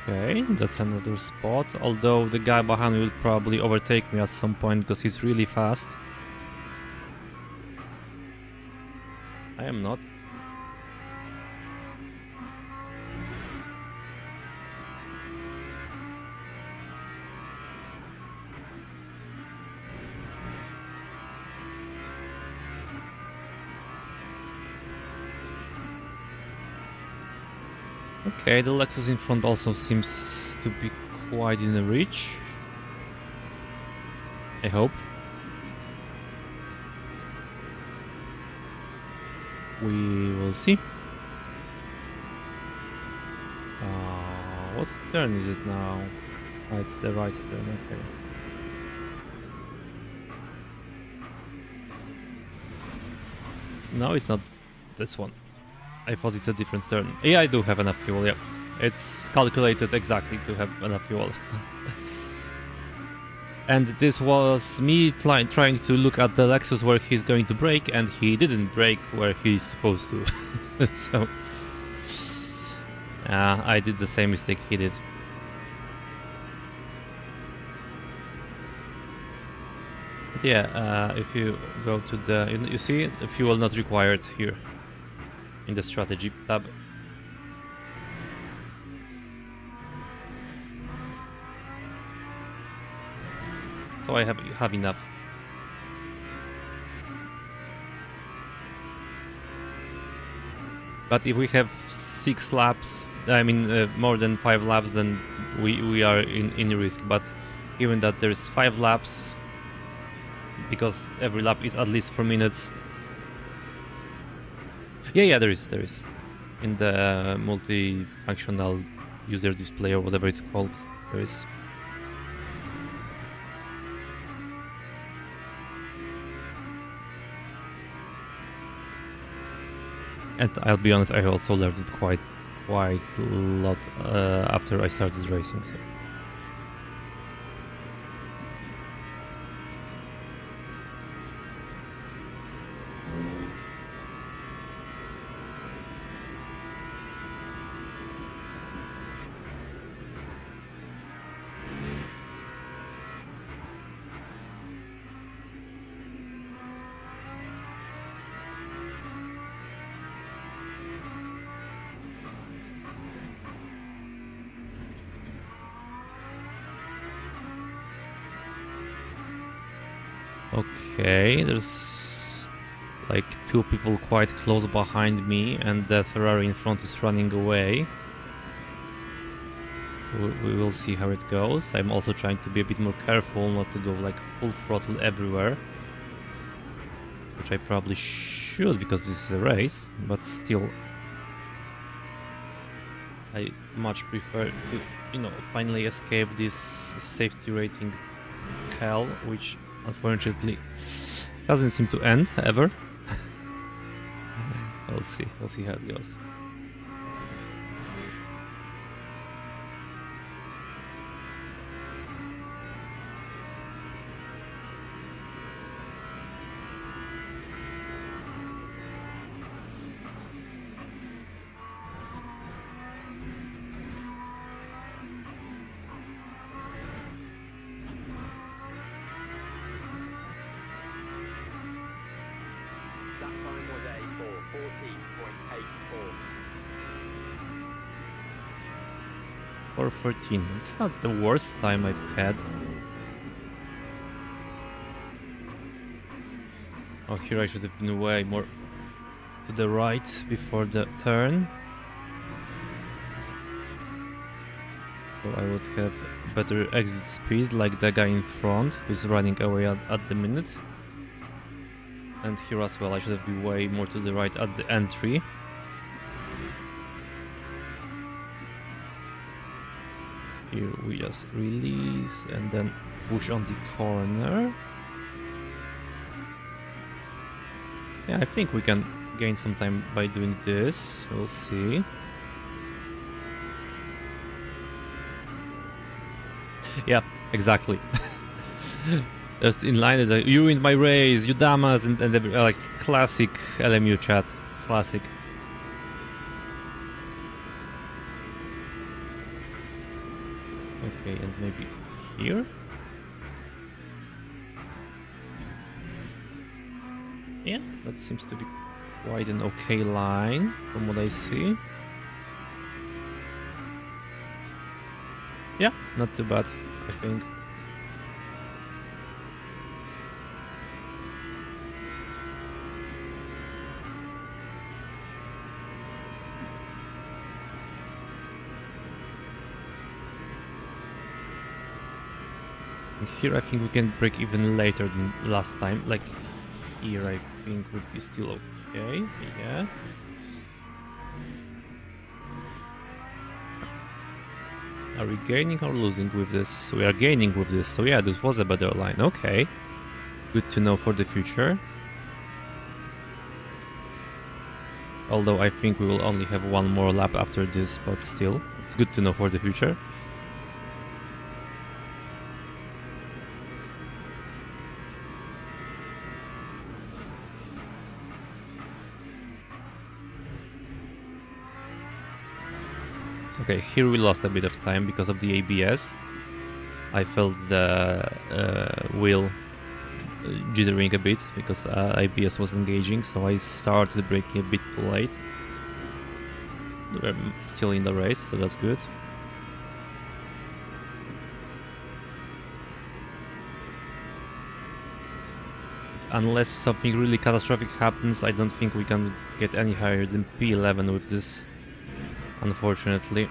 Okay, that's another spot. Although the guy behind me will probably overtake me at some point because he's really fast. I am not. Okay, the Lexus in front also seems to be quite in the reach. I hope. We will see. What turn is it now? Oh, it's the right turn, okay. No, it's not this one. I thought it's a different turn. Yeah, I do have enough fuel, yeah. It's calculated exactly to have enough fuel. And this was me trying to look at the Lexus where he's going to brake, and he didn't brake where he's supposed to. So... I did the same mistake he did. But yeah, if you go to the... You see, the fuel not required here in the strategy tab. so I have enough. But if we have 6 laps, I mean more than 5 laps, then we are in risk. But given that there's 5 laps, because every lap is at least 4 minutes. Yeah, there is. In the multifunctional user display or whatever it's called, there is. And I'll be honest, I also learned it quite a lot after I started racing. So. Okay, there's like 2 people quite close behind me, and the Ferrari in front is running away. We will see how it goes. I'm also trying to be a bit more careful, not to go like full throttle everywhere, which I probably should because this is a race, but still I much prefer to, you know, finally escape this safety rating hell, which unfortunately doesn't seem to end ever. We'll see how it goes. That time was a 4:14.84. 4:14. It's not the worst time I've had. Oh, here I should have been way more to the right before the turn. So I would have better exit speed like the guy in front who's running away at the minute. And here as well I should have been way more to the right at the entry. Here we just release and then push on the corner. Yeah, I think we can gain some time by doing this. We'll see. Yeah, exactly. Just in line, like, you ruined my race, you dumbass, and like classic LMU chat. Classic. Okay, and maybe here? Yeah, that seems to be quite an okay line from what I see. Yeah, not too bad, I think. And here I think we can break even later than last time. Like here I think would be still okay. Yeah. Are we gaining or losing with this? We are gaining with this, so yeah, this was a better line. Okay. Good to know for the future. Although I think we will only have one more lap after this, but still, it's good to know for the future. Okay, here we lost a bit of time because of the ABS. I felt the wheel jittering a bit because ABS was engaging, so I started braking a bit too late. We're still in the race, so that's good. unless something really catastrophic happens, I don't think we can get any higher than P11 with this, unfortunately.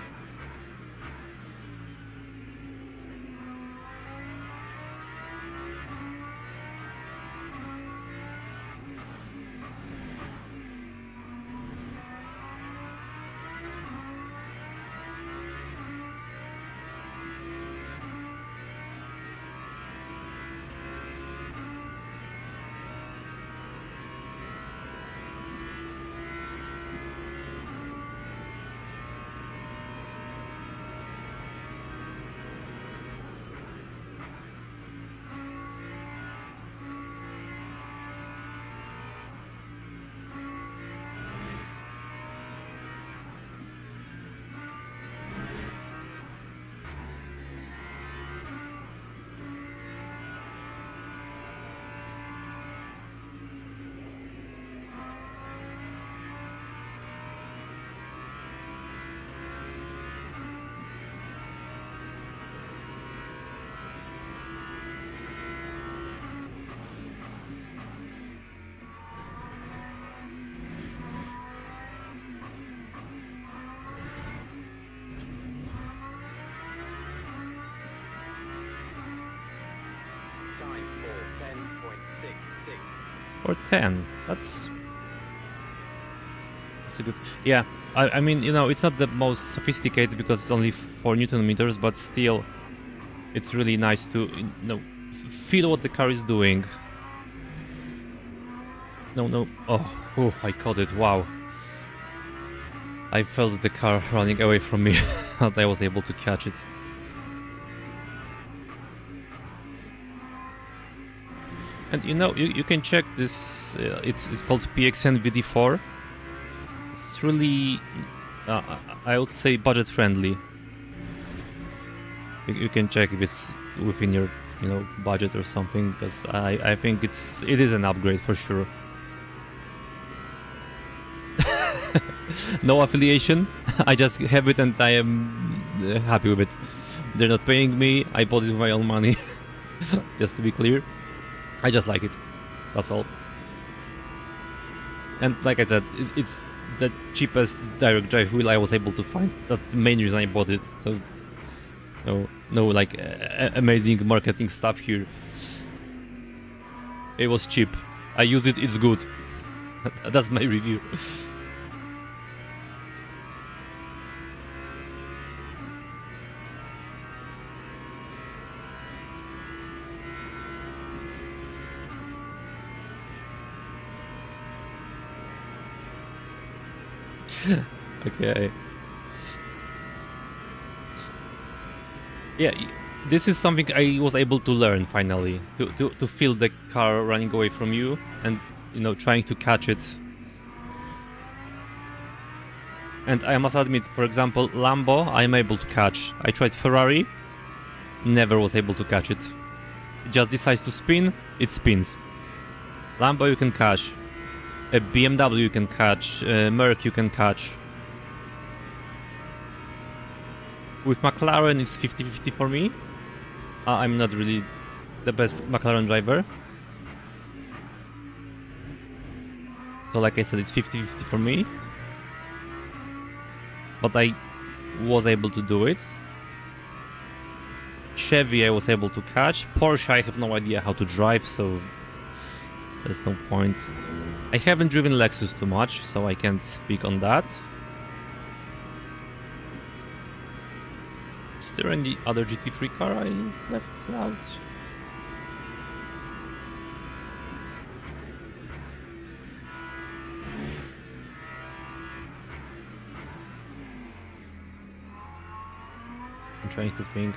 Time for 10.66. Or 10. That's a good. Yeah, I mean, you know, it's not the most sophisticated because it's only 4 Newton meters, but still, it's really nice to, you know, feel what the car is doing. No. Oh, I caught it. Wow. I felt the car running away from me, but I was able to catch it. And you know, you can check this, it's called PXN VD4. It's really, I would say, budget friendly. You can check if it's within your, you know, budget or something, because I think it is an upgrade for sure. No affiliation, I just have it and I am happy with it. They're not paying me, I bought it with my own money, just to be clear. I just like it, that's all. And like I said, it's the cheapest direct drive wheel I was able to find. That's the main reason I bought it. So no like amazing marketing stuff here. It was cheap. I use it, it's good. That's my review. Okay. Yeah, this is something I was able to learn finally. To feel the car running away from you and, you know, trying to catch it. And I must admit, for example, Lambo, I'm able to catch. I tried Ferrari, never was able to catch it. It just decides to spin, it spins. Lambo you can catch. A BMW you can catch. Merc you can catch. With McLaren it's 50-50 for me. I'm not really the best McLaren driver. So like I said, it's 50-50 for me. But I was able to do it. Chevy I was able to catch. Porsche I have no idea how to drive, so there's no point. I haven't driven Lexus too much, so I can't speak on that. Is there any other GT3 car I left out? I'm trying to think.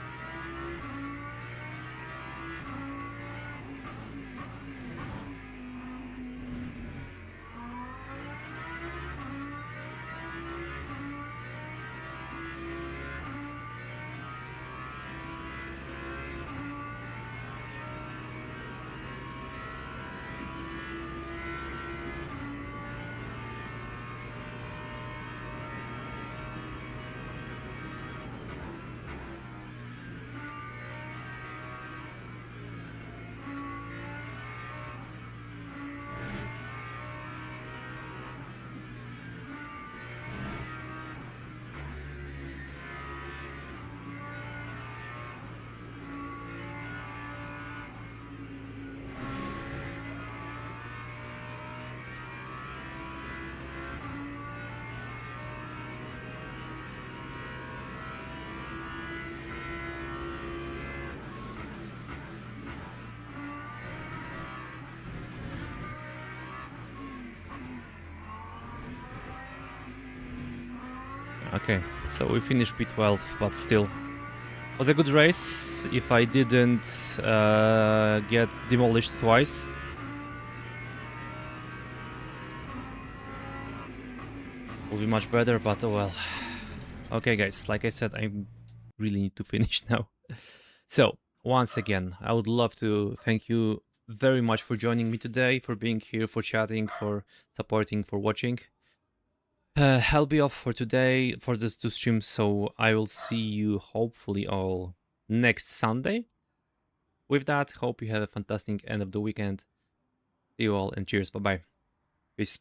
Okay, so we finished P12, but still. Was a good race if I didn't get demolished twice. Will be much better, but oh well. Okay guys, like I said, I really need to finish now. So, once again, I would love to thank you very much for joining me today, for being here, for chatting, for supporting, for watching. I'll be off for today for this two streams, so I will see you hopefully all next Sunday. With that, hope you have a fantastic end of the weekend. See you all and cheers. Bye bye. Peace.